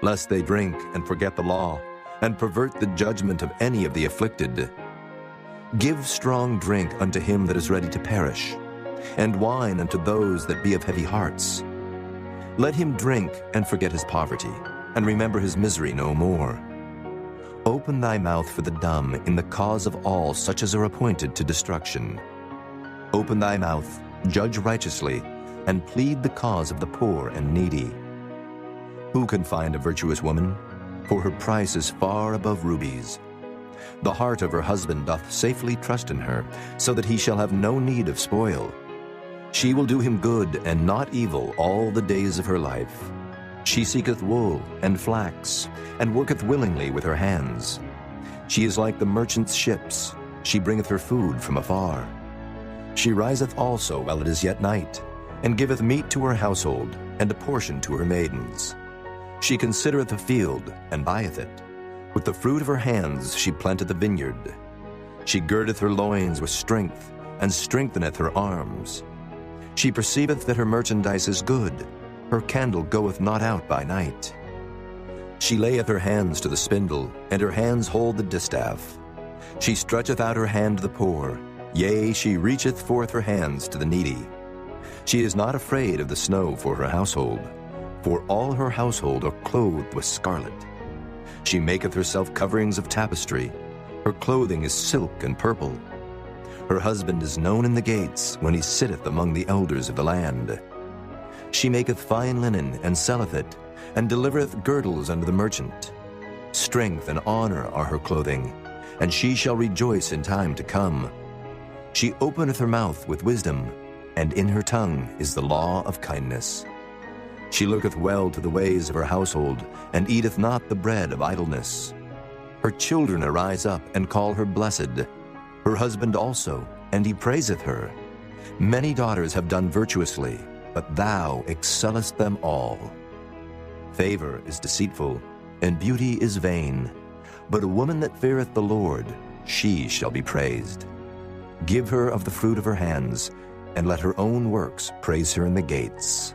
lest they drink and forget the law, and pervert the judgment of any of the afflicted. Give strong drink unto him that is ready to perish, and wine unto those that be of heavy hearts. Let him drink and forget his poverty, and remember his misery no more. Open thy mouth for the dumb in the cause of all such as are appointed to destruction. Open thy mouth, judge righteously, and plead the cause of the poor and needy. Who can find a virtuous woman? For her price is far above rubies. The heart of her husband doth safely trust in her, so that he shall have no need of spoil. She will do him good and not evil all the days of her life. She seeketh wool and flax, and worketh willingly with her hands. She is like the merchant's ships. She bringeth her food from afar. She riseth also while it is yet night, and giveth meat to her household, and a portion to her maidens. She considereth a field, and buyeth it. With the fruit of her hands she planteth a vineyard. She girdeth her loins with strength, and strengtheneth her arms. She perceiveth that her merchandise is good. Her candle goeth not out by night. She layeth her hands to the spindle, and her hands hold the distaff. She stretcheth out her hand to the poor, yea, she reacheth forth her hands to the needy. She is not afraid of the snow for her household, for all her household are clothed with scarlet. She maketh herself coverings of tapestry. Her clothing is silk and purple. Her husband is known in the gates, when he sitteth among the elders of the land. She maketh fine linen, and selleth it, and delivereth girdles unto the merchant. Strength and honor are her clothing, and she shall rejoice in time to come. She openeth her mouth with wisdom, and in her tongue is the law of kindness. She looketh well to the ways of her household, and eateth not the bread of idleness. Her children arise up, and call her blessed. Her husband also, and he praiseth her. Many daughters have done virtuously, but thou excellest them all. Favor is deceitful, and beauty is vain. But a woman that feareth the Lord, she shall be praised. Give her of the fruit of her hands, and let her own works praise her in the gates.